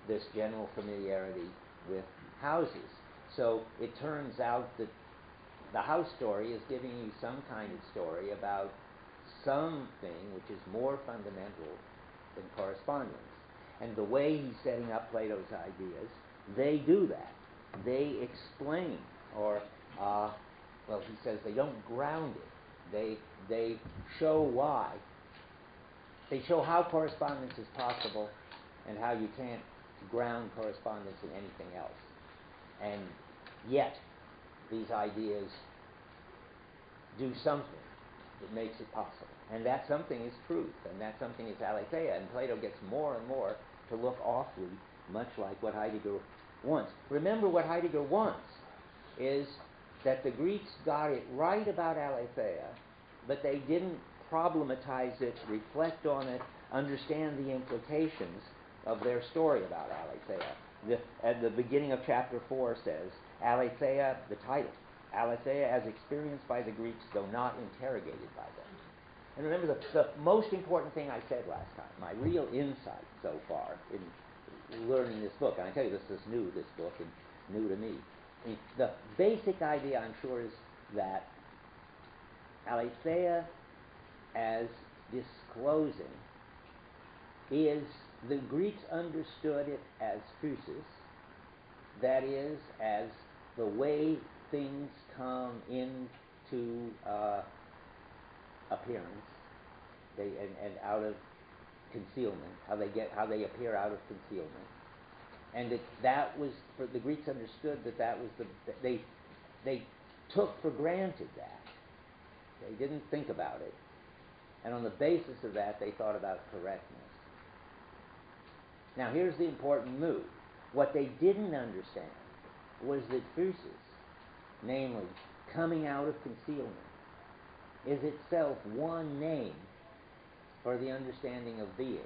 this general familiarity with houses. So it turns out that the house story is giving you some kind of story about something which is more fundamental than correspondence. And the way he's setting up Plato's ideas, they do that. They explain, or, he says they don't ground it. They show why. They show how correspondence is possible and how you can't ground correspondence in anything else. And yet, these ideas do something that makes it possible. And that something is truth, and that something is aletheia. And Plato gets more and more to look awfully much like what Heidegger wants. Remember, what Heidegger wants is that the Greeks got it right about aletheia, but they didn't problematize it, reflect on it, understand the implications of their story about aletheia. At the beginning of chapter 4 says, aletheia, the title, aletheia as experienced by the Greeks, though not interrogated by them. And remember, the most important thing I said last time, my real insight so far in learning this book, and I tell you, this book, and new to me. I mean, the basic idea, I'm sure, is that aletheia as disclosing is, the Greeks understood it as physis, that is, as the way things come into appearance, and out of concealment, how they appear out of concealment, and that was, for the Greeks understood that was they took for granted that. They didn't think about it, and on the basis of that, they thought about correctness. Now, here's the important move. What they didn't understand was that physis, namely coming out of concealment, is itself one name for the understanding of being.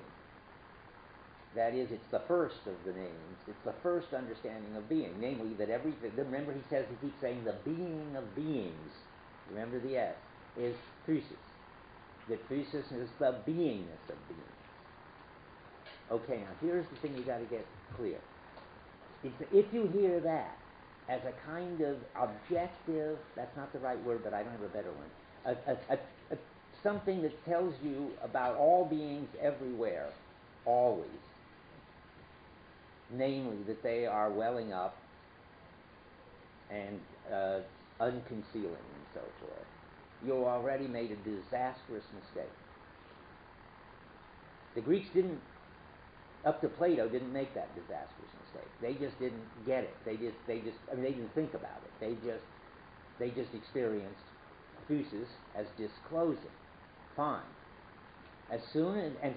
That is, it's the first of the names. It's the first understanding of being, namely that everything. Remember, he keeps saying the being of beings. Remember the S is physis. That physis is the beingness of beings. Okay, now here's the thing you got to get clear. If you hear that as a kind of objective, that's not the right word, but I don't have a better one, something that tells you about all beings everywhere, always, namely that they are welling up and unconcealing and so forth, you already made a disastrous mistake. The Greeks didn't, up to Plato, didn't make that disastrous mistake. They just didn't get it. They didn't think about it. They just experienced physis as disclosing. Fine. As soon as,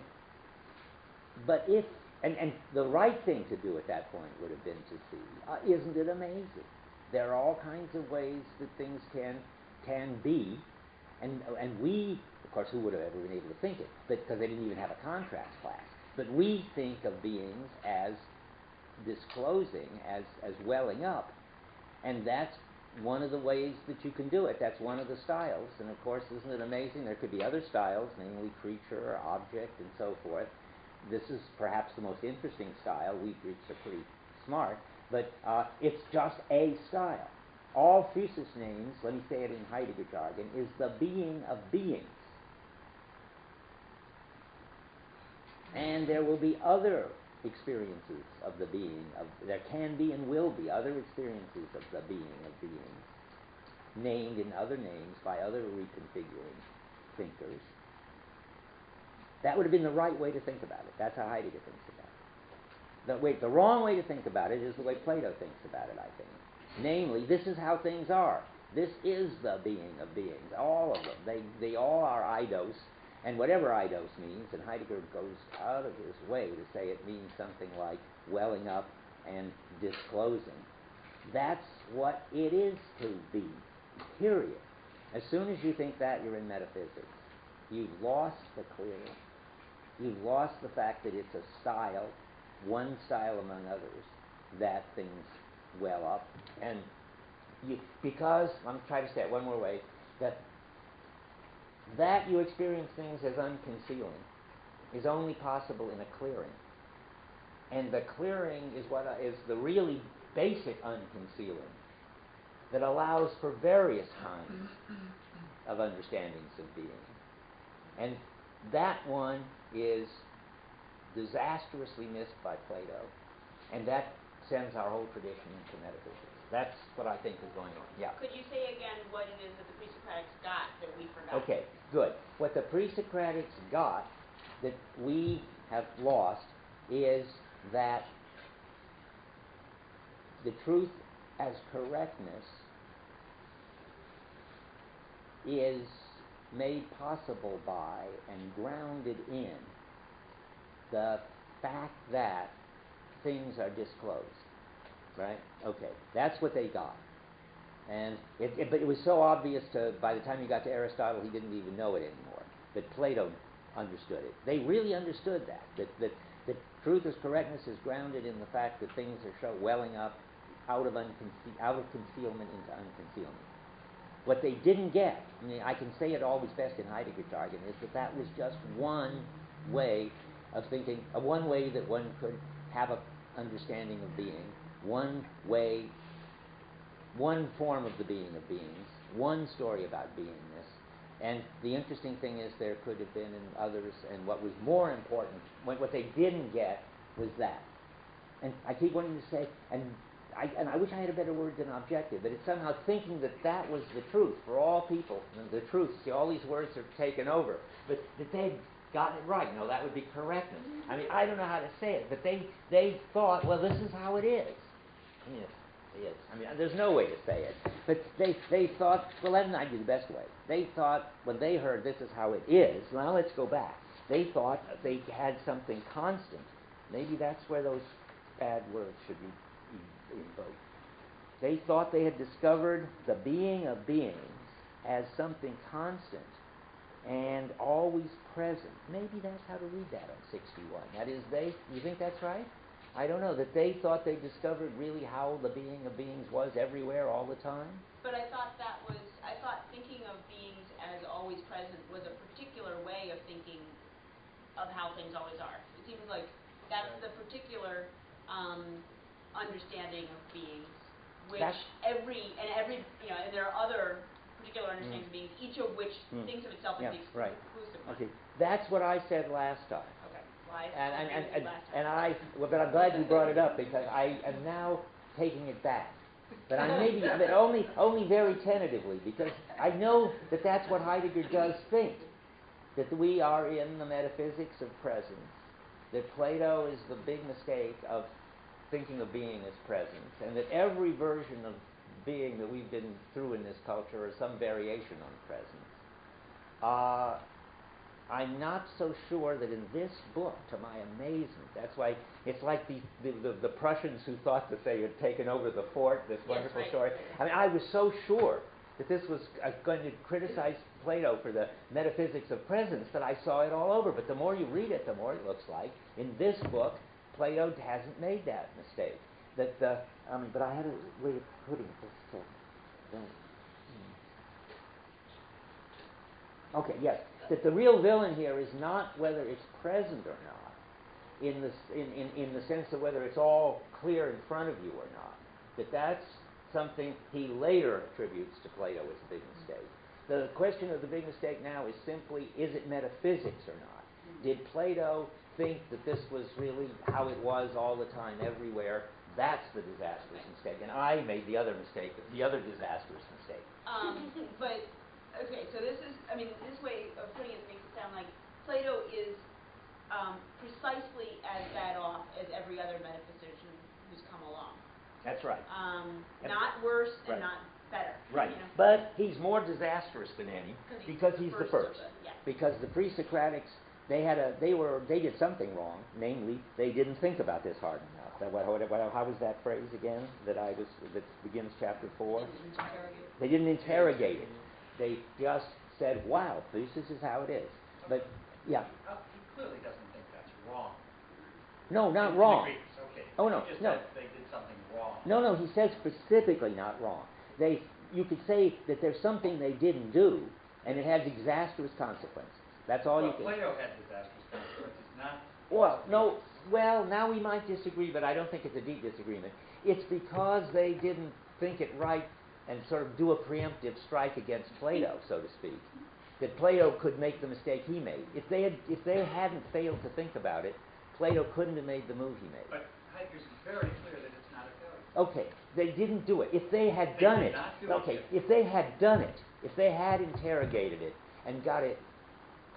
but if, and the right thing to do at that point would have been to see, isn't it amazing? There are all kinds of ways that things can be, and we, of course, who would have ever been able to think it, because they didn't even have a contrast class. But we think of beings as disclosing, as welling up, and that's one of the ways that you can do it. That's one of the styles, and of course, isn't it amazing? There could be other styles, namely creature or object and so forth. This is perhaps the most interesting style. We Greeks are pretty smart, but it's just a style. All physis names, let me say it in Heidegger jargon, is the being of beings. And there will be other experiences of the being of, there can be and will be other experiences of the being of beings, named in other names by other reconfiguring thinkers. That would have been the right way to think about it. That's how Heidegger thinks about it. The wrong way to think about it is the way Plato thinks about it, I think. Namely, this is how things are. This is the being of beings, all of them. They all are eidos. And whatever eidos means, and Heidegger goes out of his way to say it means something like welling up and disclosing. That's what it is to be, period. As soon as you think that, you're in metaphysics. You've lost the clearing. You've lost the fact that it's a style, one style among others, that things well up. And because, I'm trying to say it one more way, that you experience things as unconcealing is only possible in a clearing. And the clearing is what is the really basic unconcealing that allows for various kinds of understandings of being. And that one is disastrously missed by Plato, and that sends our whole tradition into metaphysics. That's what I think is going on. Yeah. Could you say again what it is that the pre-Socratics got that we forgot? Okay, good. What the pre-Socratics got that we have lost is that the truth as correctness is made possible by and grounded in the fact that things are disclosed. Right? Okay. That's what they got. And but it was so obvious by the time you got to Aristotle, he didn't even know it anymore. But Plato understood it. They really understood that truth as correctness is grounded in the fact that things are welling up out of concealment into unconcealment. What they didn't get, I mean, I can say it always best in Heidegger jargon, is that was just one way of thinking, one way that one could have an understanding of being, one way, one form of the being of beings, one story about beingness. And the interesting thing is there could have been in others, and what was more important, what they didn't get was that. And I keep wanting to say, and I wish I had a better word than objective, but it's somehow thinking that was the truth for all people, the truth. See, all these words are taken over, but that they'd gotten it right. No, that would be correctness. I mean, I don't know how to say it, but they thought, well, this is how it is. I mean, it is. I mean, there's no way to say it, but they thought, well, that might be the best way. They thought, when they heard this is how it is, now let's go back. They thought they had something constant. Maybe that's where those bad words should be invoked. They thought they had discovered the being of beings as something constant and always present. Maybe that's how to read that on 61. That is, you think that's right? I don't know, that they thought they discovered really how the being of beings was everywhere all the time. But I thought thinking of beings as always present was a particular way of thinking of how things always are. It seems like that's the particular understanding of beings, which and there are other particular understandings of beings, each of which thinks of itself as the exclusive one. Okay, that's what I said last time. Okay, well, but I'm glad you brought it up because I am now taking it back. But only very tentatively, because I know that that's what Heidegger does think, that we are in the metaphysics of presence, that Plato is the big mistake of thinking of being as presence, and that every version of being that we've been through in this culture is some variation on presence. I'm not so sure that in this book, to my amazement, that's why it's like the Prussians who thought that they had taken over the fort, this wonderful story. I mean, I was so sure that this was going to criticize Plato for the metaphysics of presence that I saw it all over. But the more you read it, the more it looks like in this book, Plato hasn't made that mistake. But I had a way of putting this. Okay, yes. That the real villain here is not whether it's present or not, in the sense of whether it's all clear in front of you or not. That's something he later attributes to Plato as a big mistake. The question of the big mistake now is simply, is it metaphysics or not? Did Plato think that this was really how it was all the time, everywhere? That's the disastrous mistake. And I made the other mistake, the other disastrous mistake. Okay, so this way of putting it makes it sound like Plato is precisely as bad off as every other metaphysician who's come along. That's right. Not worse and not better. Right. You know? But he's more disastrous than any because he's the first. Because the pre-Socratics, they did something wrong. Namely, they didn't think about this hard enough. How was that phrase again that begins chapter 4? They didn't interrogate it. They just said, wow, this is how it is. But, yeah. He clearly doesn't think that's wrong. No, not He wrong. agrees, okay. Oh, no, He just no. said they did something wrong. No, he says specifically not wrong. You could say that there's something they didn't do, and it had disastrous consequences. That's all you can. Plato had disastrous consequences, not. Well, no. Well, now we might disagree, but I don't think it's a deep disagreement. It's because they didn't think it right and sort of do a preemptive strike against Plato, so to speak, that Plato could make the mistake he made. If they hadn't failed to think about it, Plato couldn't have made the move he made. But Heidegger's very clear that it's not a failure. Okay, they didn't do it. If they had done it, if they had done it, if they had interrogated it and got it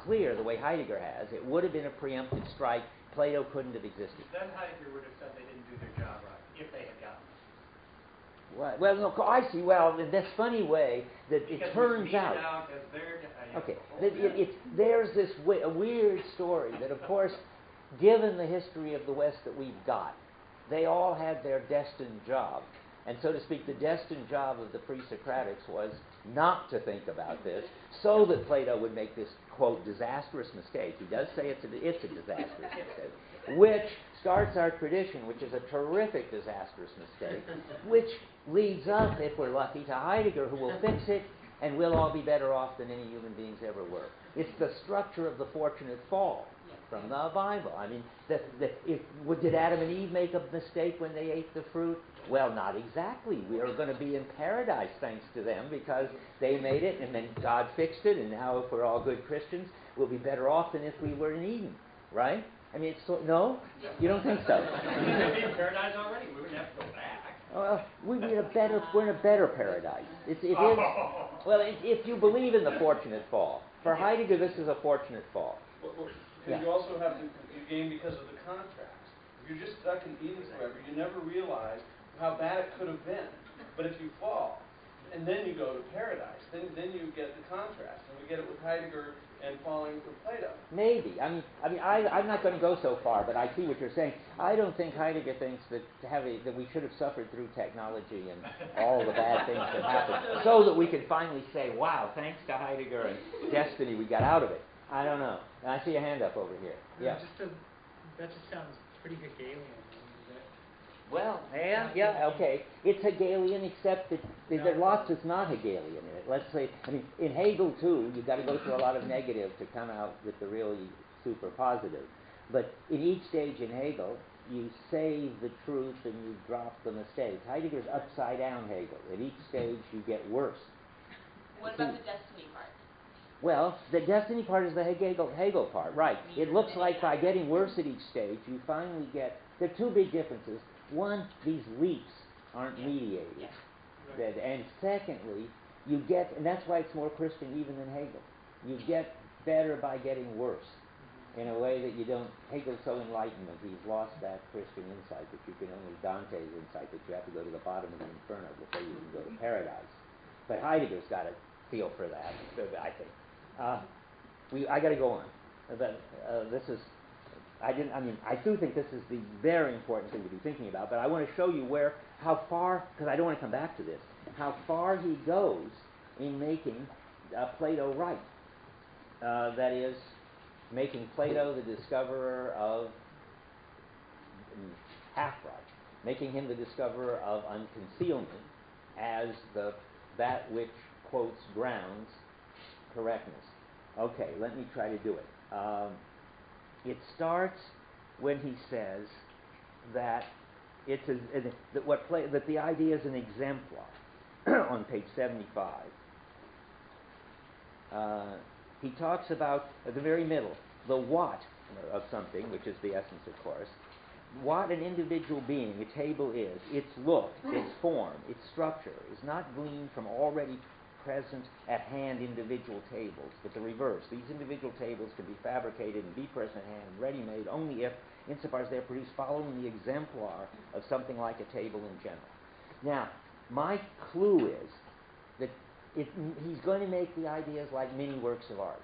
clear the way Heidegger has, it would have been a preemptive strike. Plato couldn't have existed. Then Heidegger would have said they didn't do their job right, if they had gotten it. Right. Well, no, I see. Well, in this funny way that Because it turns we out. as their, Okay, there's this a weird story that, of course, given the history of the West that we've got, they all had their destined job. And so to speak, the destined job of the pre-Socratics was not to think about this, so that Plato would make this, quote, disastrous mistake. He does say it's a disastrous mistake, which starts our tradition, which is a terrific disastrous mistake, which leads us, if we're lucky, to Heidegger, who will fix it, and we'll all be better off than any human beings ever were. It's the structure of the fortunate fall from the Bible. I mean, did Adam and Eve make a mistake when they ate the fruit? Well, not exactly. We are going to be in paradise thanks to them because they made it, and then God fixed it, and now if we're all good Christians, we'll be better off than if we were in Eden, right? I mean, no? You don't think so? We'd be in paradise already. We wouldn't have to go back. Well, we're in a better paradise. It is. Well, if you believe in the fortunate fall. For Heidegger, this is a fortunate fall. And you also have to gain because of the contrast. If you're just stuck in Eden forever, you never realize how bad it could have been. But if you fall, and then you go to paradise, then you get the contrast. And we get it with Heidegger and falling for Plato. Maybe. I'm not going to go so far, but I see what you're saying. I don't think Heidegger thinks that we should have suffered through technology and all the bad things that happened, so that we could finally say, wow, thanks to Heidegger and destiny, we got out of it. I don't know. And I see a hand up over here. Yeah. That just sounds pretty Hegelian. Well, yeah, okay. It's Hegelian, except that there are lots that's not Hegelian in it. Let's say, in Hegel too, you've got to go through a lot of negative to come out with the really super positive. But in each stage in Hegel, you say the truth and you drop the mistakes. Heidegger's upside down Hegel. At each stage, you get worse. What about the destiny part? Well, the destiny part is the Hegel part, right. It looks like by getting worse at each stage, you finally get... There are two big differences. One, these leaps aren't mediated. Yeah. And secondly, you get... And that's why it's more Christian even than Hegel. You get better by getting worse in a way that you don't... Hegel's so enlightenment, he's lost that Christian insight that you can only... Dante's insight that you have to go to the bottom of the inferno before you can go to paradise. But Heidegger's got a feel for that, I think. I got to go on. This is, I do think this is the very important thing to be thinking about, but I want to show you how far, because I don't want to come back to this, how far he goes in making Plato right. That is, making Plato the discoverer of half-right, making him the discoverer of unconcealment as that which, quotes, grounds correctness. Okay, let me try to do it. It starts when he says that that the idea is an exemplar on page 75. He talks about, at the very middle, the what of something, which is the essence, of course. What an individual being, a table is, its look, its form, its structure, is not gleaned from already present at hand individual tables, but the reverse. These individual tables can be fabricated and be present at hand, ready-made, only if, insofar as they're produced following the exemplar of something like a table in general. Now, my clue is that he's going to make the ideas like mini works of art.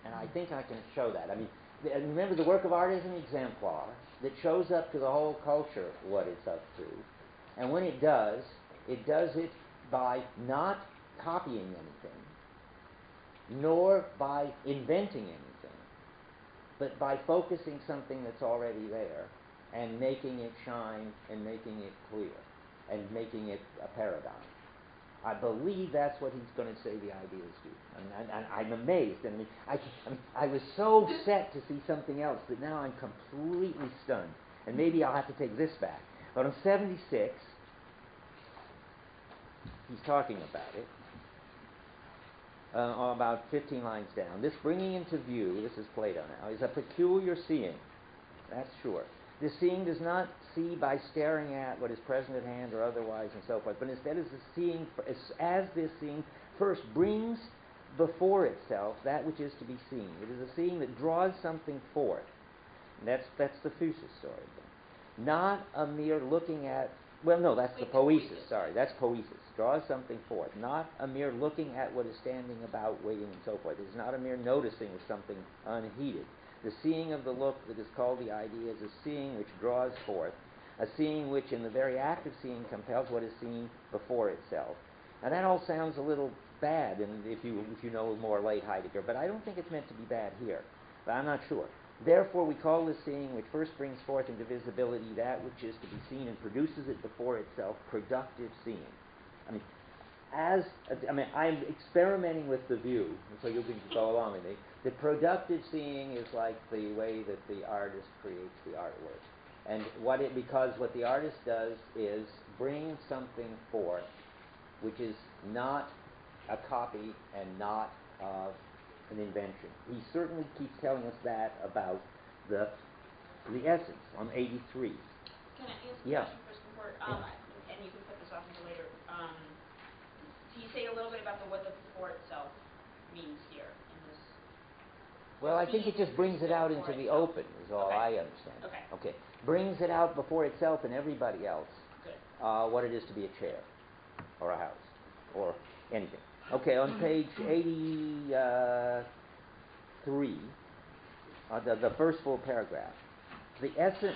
And I think I can show that. Remember, the work of art is an exemplar that shows up to the whole culture what it's up to. And when it does it by not copying anything, nor by inventing anything, but by focusing something that's already there and making it shine and making it clear and making it a paradigm. I believe that's what he's going to say the ideas do. And I'm amazed. I was so set to see something else that now I'm completely stunned. And maybe I'll have to take this back. But on 76, he's talking about it. About 15 lines down. This bringing into view, this is Plato now, is a peculiar seeing. That's sure. This seeing does not see by staring at what is present at hand or otherwise and so forth, but instead is a seeing, as this seeing first brings before itself that which is to be seen. It is a seeing that draws something forth. And that's the Fusus story. Not a mere looking at, well, no, that's the poiesis, sorry, that's poiesis. Draws something forth. Not a mere looking at what is standing about, waiting, and so forth. It is not a mere noticing of something unheeded. The seeing of the look that is called the idea is a seeing which draws forth, a seeing which in the very act of seeing compels what is seen before itself. Now that all sounds a little bad, and if you know more late Heidegger, but I don't think it's meant to be bad here. But I'm not sure. Therefore we call this seeing which first brings forth into visibility that which is to be seen and produces it before itself, productive seeing. I'm experimenting with the view, so you can go along with me. The productive seeing is like the way that the artist creates the artwork. And because what the artist does is bring something forth which is not a copy and not an invention. He certainly keeps telling us that about the essence on 83. Can I ask a question first before, and you can put this off until later. Can you say a little bit about what the before itself means here in this? Well, I think it just brings it out into the open, is all I understand. Okay. Brings it out before itself and everybody else. Good. What it is to be a chair, or a house, or anything. Okay, on page 83, the first full paragraph.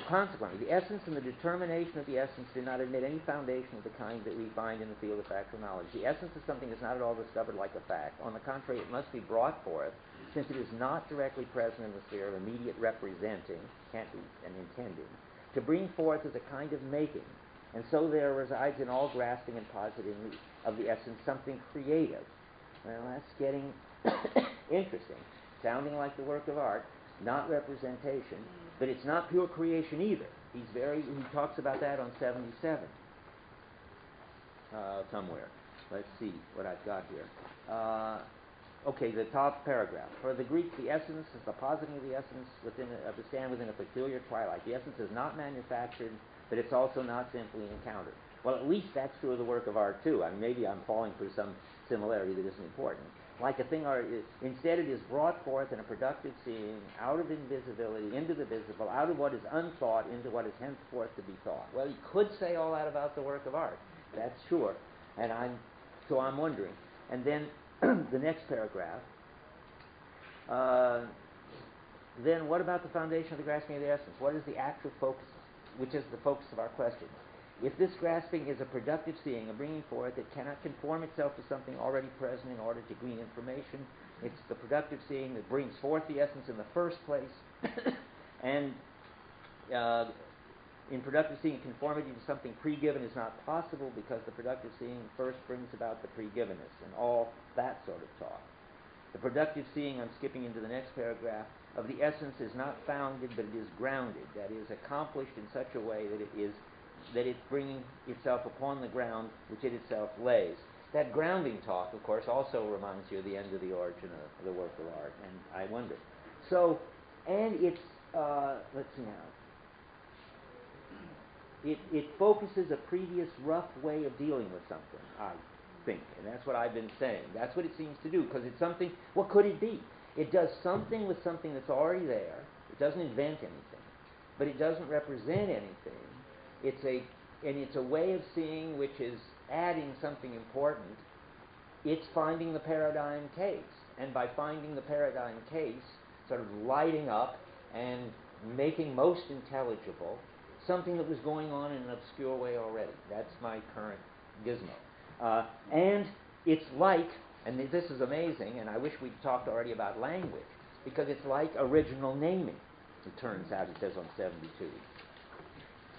Consequently, the essence and the determination of the essence do not admit any foundation of the kind that we find in the field of factual knowledge. The essence of something is not at all discovered like a fact. On the contrary, it must be brought forth, since it is not directly present in the sphere of immediate representing, can't be an intending. To bring forth is a kind of making, and so there resides in all grasping and positing of the essence something creative. Well, that's getting interesting, sounding like the work of art, not representation, but it's not pure creation either. He talks about that on 77 somewhere. Let's see what I've got here. Okay, the top paragraph. For the Greeks, the essence is the positing of the essence of the stand within a peculiar twilight. The essence is not manufactured, but it's also not simply encountered. Well, at least that's true of the work of art too. Maybe I'm falling for some similarity that isn't important. Like a thing, instead it is brought forth in a productive seeing, out of invisibility into the visible, out of what is unthought into what is henceforth to be thought. Well, you could say all that about the work of art. That's sure. And I'm wondering. And then the next paragraph. Then what about the foundation of the grasping of the essence? What is the actual focus, which is the focus of our question? If this grasping is a productive seeing, a bringing forth, it cannot conform itself to something already present in order to glean information. It's the productive seeing that brings forth the essence in the first place. And in productive seeing, conformity to something pre-given is not possible because the productive seeing first brings about the pre-givenness and all that sort of talk. The productive seeing, I'm skipping into the next paragraph, of the essence is not founded, but it is grounded. That is, accomplished in such a way that it's bringing itself upon the ground which it itself lays. That grounding talk, of course, also reminds you of the end of the origin of the work of art, and I wonder. So, and it's, let's see now. It focuses a previous rough way of dealing with something, I think, and that's what I've been saying. That's what it seems to do, because it's something, what could it be? It does something with something that's already there. It doesn't invent anything, but it doesn't represent anything. It's a way of seeing which is adding something important. It's finding the paradigm case, and by finding the paradigm case, sort of lighting up and making most intelligible something that was going on in an obscure way already. That's my current gizmo. And it's like, and this is amazing, and I wish we'd talked already about language, because it's like original naming, it turns out, he says on 72.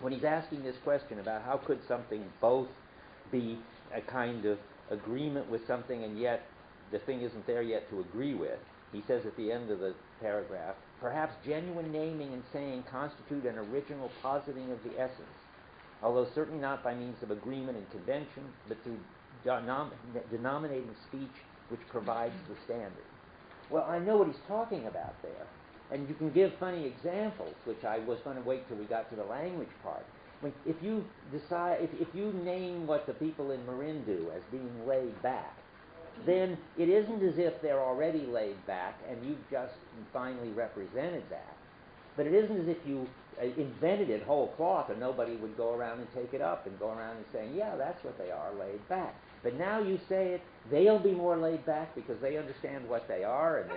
When he's asking this question about how could something both be a kind of agreement with something and yet the thing isn't there yet to agree with, he says at the end of the paragraph, perhaps genuine naming and saying constitute an original positing of the essence, although certainly not by means of agreement and convention, but through denominating speech which provides the standard. Well, I know what he's talking about there, and you can give funny examples, which I was going to wait till we got to the language part. If you decide, if you name what the people in Marin do as being laid back, then it isn't as if they're already laid back and you've just finally represented that. But it isn't as if you invented it whole cloth and nobody would go around and take it up and go around and say, yeah, that's what they are, laid back. But now you say it, they'll be more laid back because they understand what they are, and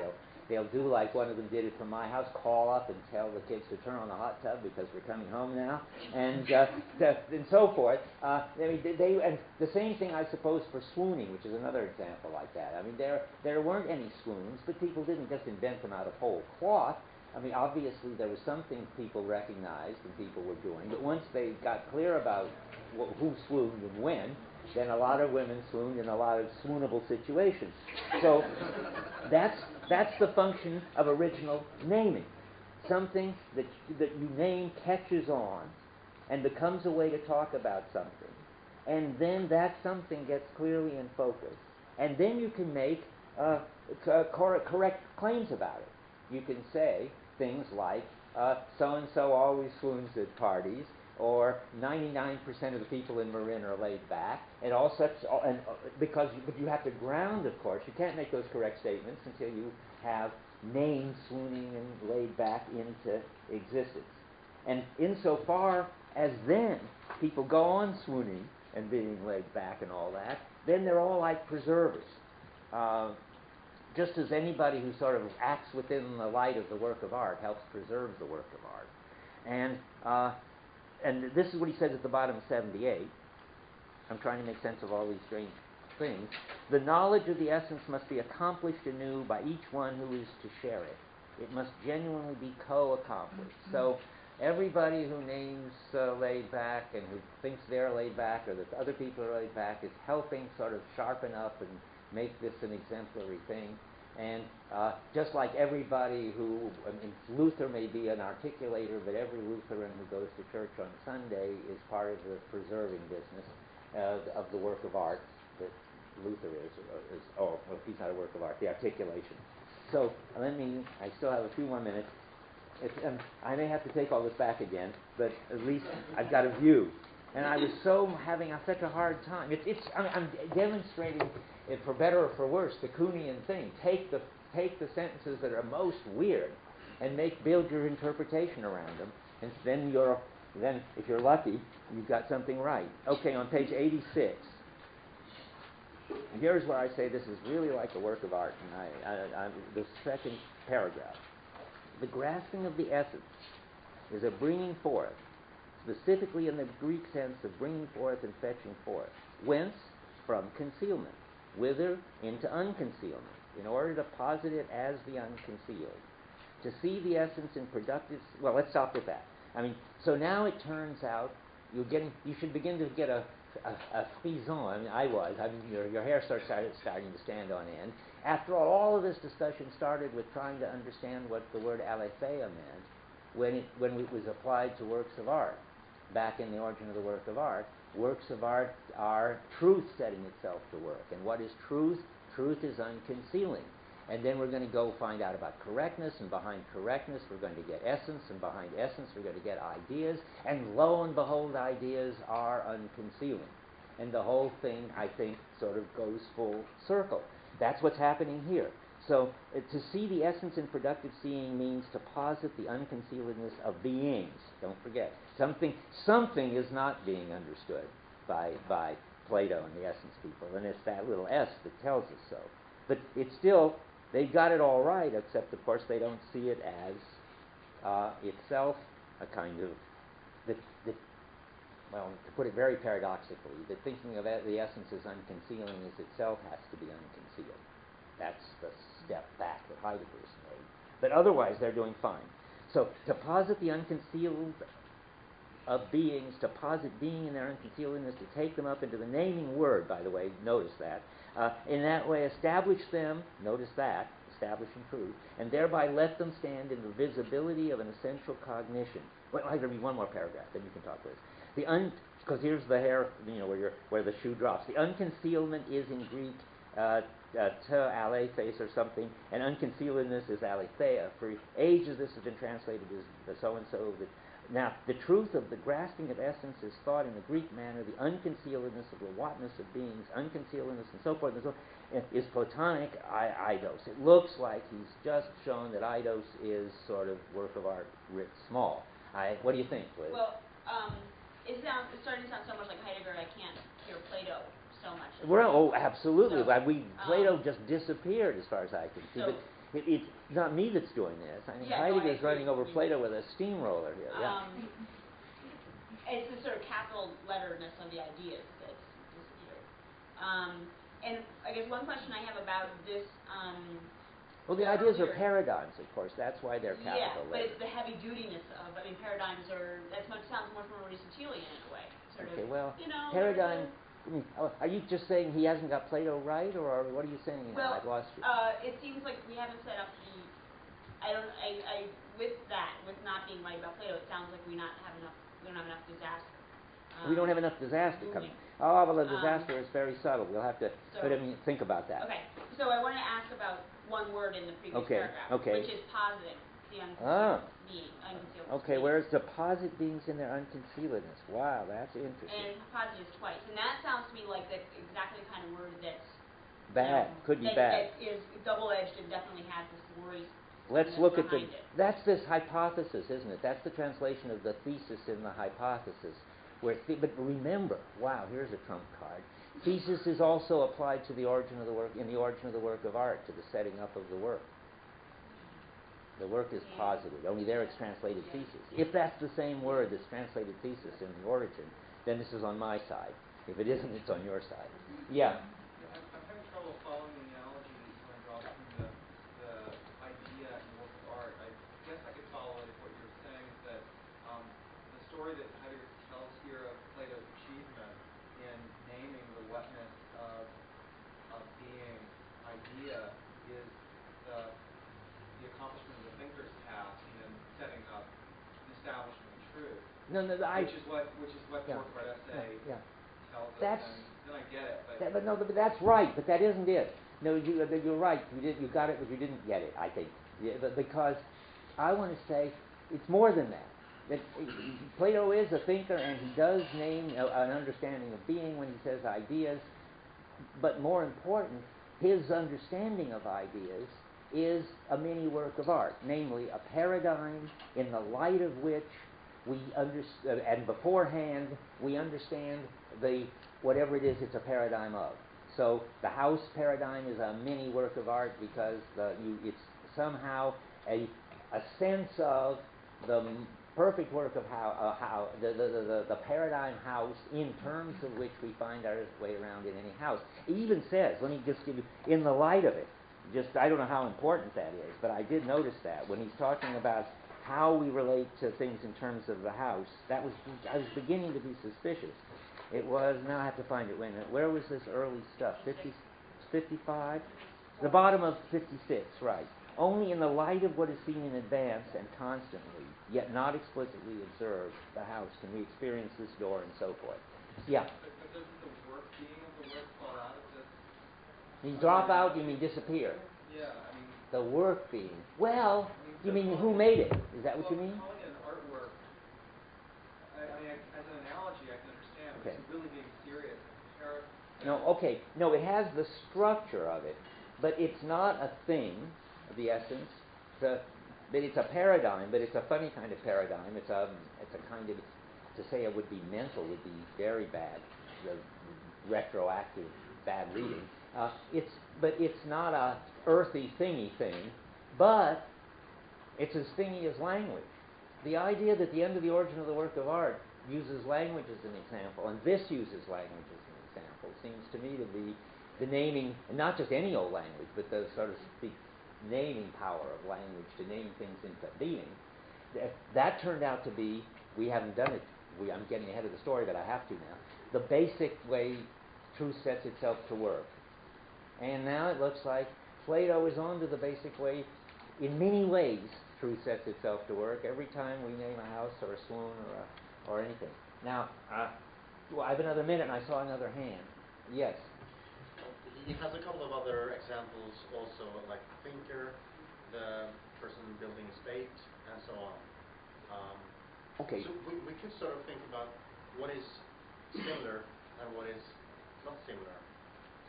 they'll do like one of them did it from my house, call up and tell the kids to turn on the hot tub because we're coming home now, and so forth. And the same thing, I suppose, for swooning, which is another example like that. I mean, there weren't any swoons, but people didn't just invent them out of whole cloth. I mean, obviously there was something people recognized and people were doing, but once they got clear about who swooned and when, then a lot of women swooned in a lot of swoonable situations. So that's the function of original naming. Something that you name catches on and becomes a way to talk about something. And then that something gets clearly in focus. And then you can make correct claims about it. You can say things like, so-and-so always swoons at parties, or 99% of the people in Marin are laid back, and all such, but you have to ground, of course. You can't make those correct statements until you have named swooning and laid back into existence. And insofar as then people go on swooning and being laid back and all that, then they're all like preservers. Just as anybody who sort of acts within the light of the work of art helps preserve the work of art. And this is what he says at the bottom of 78. I'm trying to make sense of all these strange things. The knowledge of the essence must be accomplished anew by each one who is to share it. It must genuinely be co-accomplished. So everybody who names laid back and who thinks they're laid back or that other people are laid back is helping sort of sharpen up and make this an exemplary thing. And just like everybody who, Luther may be an articulator, but every Lutheran who goes to church on Sunday is part of the preserving business of the work of art that Luther is, or if he's not a work of art, the articulation. So I still have a few more minutes. I may have to take all this back again, but at least I've got a view. And I was having such a hard time. I'm demonstrating it, for better or for worse, the Kuhnian thing. Take the sentences that are most weird and build your interpretation around them. And then if you're lucky, you've got something right. Okay, on page 86. Here's where I say this is really like a work of art. And the second paragraph. The grasping of the essence is a bringing forth, specifically in the Greek sense of bringing forth and fetching forth. Whence? From concealment. Whither? Into unconcealment, in order to posit it as the unconcealed. To see the essence in productive... Well, let's stop with that. So now it turns out you should begin to get a frisson. Your hair starting to stand on end. After all of this discussion started with trying to understand what the word aletheia meant when it was applied to works of art. Back in the origin of the work of art, works of art are truth setting itself to work. And what is truth? Truth is unconcealing. And then we're going to go find out about correctness, and behind correctness we're going to get essence, and behind essence we're going to get ideas, and lo and behold, ideas are unconcealing. And the whole thing, I think, sort of goes full circle. That's what's happening here. So to see the essence in productive seeing means to posit the unconcealedness of beings. Don't forget, something is not being understood by Plato and the essence people, and it's that little s that tells us so. But it's still, they've got it all right, except of course they don't see it as itself a kind of well, to put it very paradoxically, that thinking of the essence as unconcealing as itself has to be unconcealed. That's the step back that Heidegger's made. But otherwise, they're doing fine. So to posit the unconcealed of beings, to posit being in their unconcealedness, to take them up into the naming word, by the way, notice that, in that way establish them, notice that, establish and prove, and thereby let them stand in the visibility of an essential cognition. Well, I'll read one more paragraph, then you can talk with us. Because here's the hair, where the shoe drops. The unconcealment is in Greek te aletheis or something, and unconcealedness is aletheia. For ages this has been translated as so-and-so. Now, the truth of the grasping of essence is thought in the Greek manner, the unconcealedness of the whatness of beings, unconcealedness and so forth and so on, is Platonic eidos. It looks like he's just shown that eidos is sort of work of art writ small. What do you think, Liz? Well, it's starting to sound so much like Heidegger, I can't hear Plato so much. Well, absolutely. So, Plato just disappeared as far as I can see. So, but it's not me that's doing this. I mean, yeah, Heidegger's running over Plato with a steamroller here. Yeah. It's the sort of capital letterness of the ideas that's disappeared. And I guess one question I have about this. Well, the ideas are paradigms, of course. That's why they're capital but letters. it's the heavy dutiness of. I mean, paradigms are. Sounds much more Aristotelian in a way. Sort Okay, of, well, paradigm. Are you just saying he hasn't got Plato right, or what are you saying? Well, I've lost you. It seems like we haven't set up the. With not being right about Plato, it sounds like we don't have enough disaster. We don't have enough disaster coming. Oh, well, the disaster is very subtle. We'll have to think about that. Okay, so I want to ask about one word in the previous paragraph, which is positing the unconcealed being. Okay, where's the posit beings in their unconcealedness? Wow, that's interesting. And posit is twice, and that sounds to me like that's exactly the kind of word that's bad. Could be bad. That is double-edged and definitely has this worry. Let's look at that's this hypothesis, isn't it? That's the translation of the thesis in the hypothesis. But remember, wow, here's a trump card. Thesis is also applied to the origin of the work, in the origin of the work of art, to the setting up of the work. The work is posited, only there it's translated thesis. If that's the same word that's translated thesis in the origin, then this is on my side. If it isn't, it's on your side. Yeah? I'm having trouble following the analogy that you want to draw between the idea and the work of art. I guess I could follow it if what you're saying is that the story that Heidegger tells here of Plato's achievement in naming the wetness of being idea is the accomplishment of the thinker's task and then setting up the establishment of truth. Which is what the work of art essay tells us. Then I get it. But that's right. But that isn't it. No, you're right. You got it, but you didn't get it. I think because I want to say it's more than that. That Plato is a thinker, and he does name an understanding of being when he says ideas. But more important, his understanding of ideas is a mini work of art, namely a paradigm in the light of which we understand, and beforehand we understand whatever it is it's a paradigm of. So the house paradigm is a mini work of art because it's somehow a sense of the perfect work of how the paradigm house in terms of which we find our way around in any house. It even says, let me just give you, in the light of it, I don't know how important that is, but I did notice that when he's talking about how we relate to things in terms of the house, I was beginning to be suspicious. It was, now I have to find it, wait a minute, where was this early stuff, 55? The bottom of 56, right. Only in the light of what is seen in advance and constantly, yet not explicitly observed, the house, can we experience this door and so forth. Yeah? But doesn't the work being of the work fall out of this? You drop out, you mean disappear. Yeah, I mean... The work being. Well, you mean who made it? Is that what you mean? Calling it an artwork, I mean, as an analogy, I can understand. Okay. It's really being serious and comparative. No, it has the structure of it, but it's not a thing of the essence. It's a paradigm, but it's a funny kind of paradigm. It's a kind of, to say it would be mental would be very bad, the retroactive bad reading. But it's not a earthy thingy thing, but it's as thingy as language. The idea that the end of the origin of the work of art uses language as an example, and this uses language as an example, seems to me to be the naming, and not just any old language, but the sort of speak naming power of language to name things into being. That turned out to be, we haven't done it, I'm getting ahead of the story, but I have to now, the basic way truth sets itself to work. And now it looks like Plato is on to the basic way. In many ways, truth sets itself to work every time we name a house or a swoon or anything. Now, well, I have another minute, and I saw another hand. Yes? He has a couple of other examples also, like thinker, the person building a state, and so on. Okay. So we could sort of think about what is similar and what is not similar.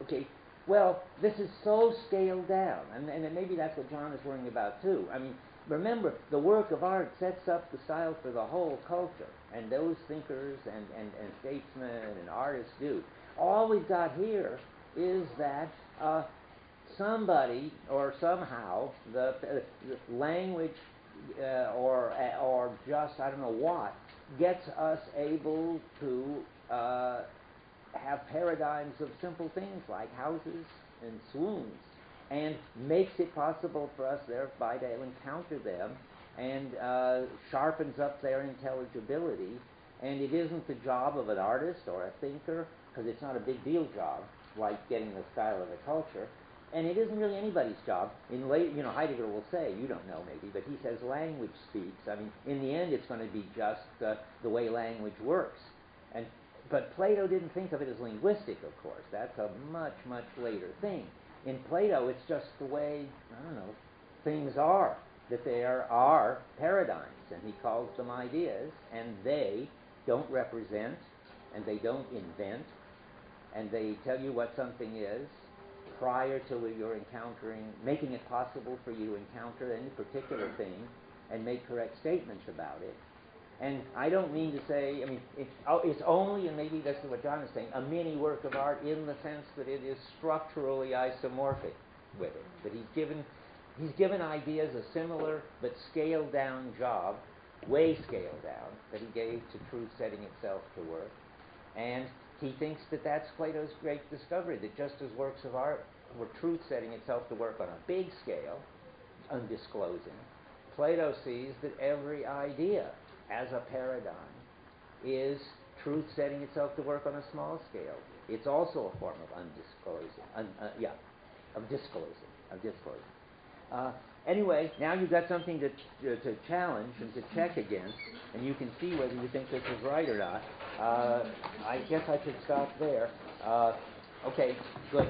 Okay. Well, this is so scaled down, and maybe that's what John is worrying about too. I mean, remember, the work of art sets up the style for the whole culture, and those thinkers and statesmen and artists do. All we've got here is that somebody or somehow the language or just I don't know what gets us able to have paradigms of simple things like houses and swoons, and makes it possible for us thereby to encounter them, and sharpens up their intelligibility. And it isn't the job of an artist or a thinker, because it's not a big deal job, like getting the style of the culture. And it isn't really anybody's job. Heidegger will say, you don't know maybe, but he says language speaks. I mean, in the end, it's going to be just the way language works. But Plato didn't think of it as linguistic, of course. That's a much, much later thing. In Plato, it's just the way, I don't know, things are, that there are paradigms, and he calls them ideas, and they don't represent, and they don't invent, and they tell you what something is prior to you're making it possible for you to encounter any particular thing and make correct statements about it. And I don't mean to say, I mean, it's only, and maybe that's what John is saying, a mini work of art in the sense that it is structurally isomorphic with it. That he's given ideas a similar but scaled down job, way scaled down, that he gave to truth setting itself to work. And he thinks that that's Plato's great discovery, that just as works of art were truth setting itself to work on a big scale, undisclosing, Plato sees that every idea as a paradigm is truth setting itself to work on a small scale. It's also a form of disclosing. Anyway, now you've got something to challenge and to check against, and you can see whether you think this is right or not. I guess I should stop there. Okay, good.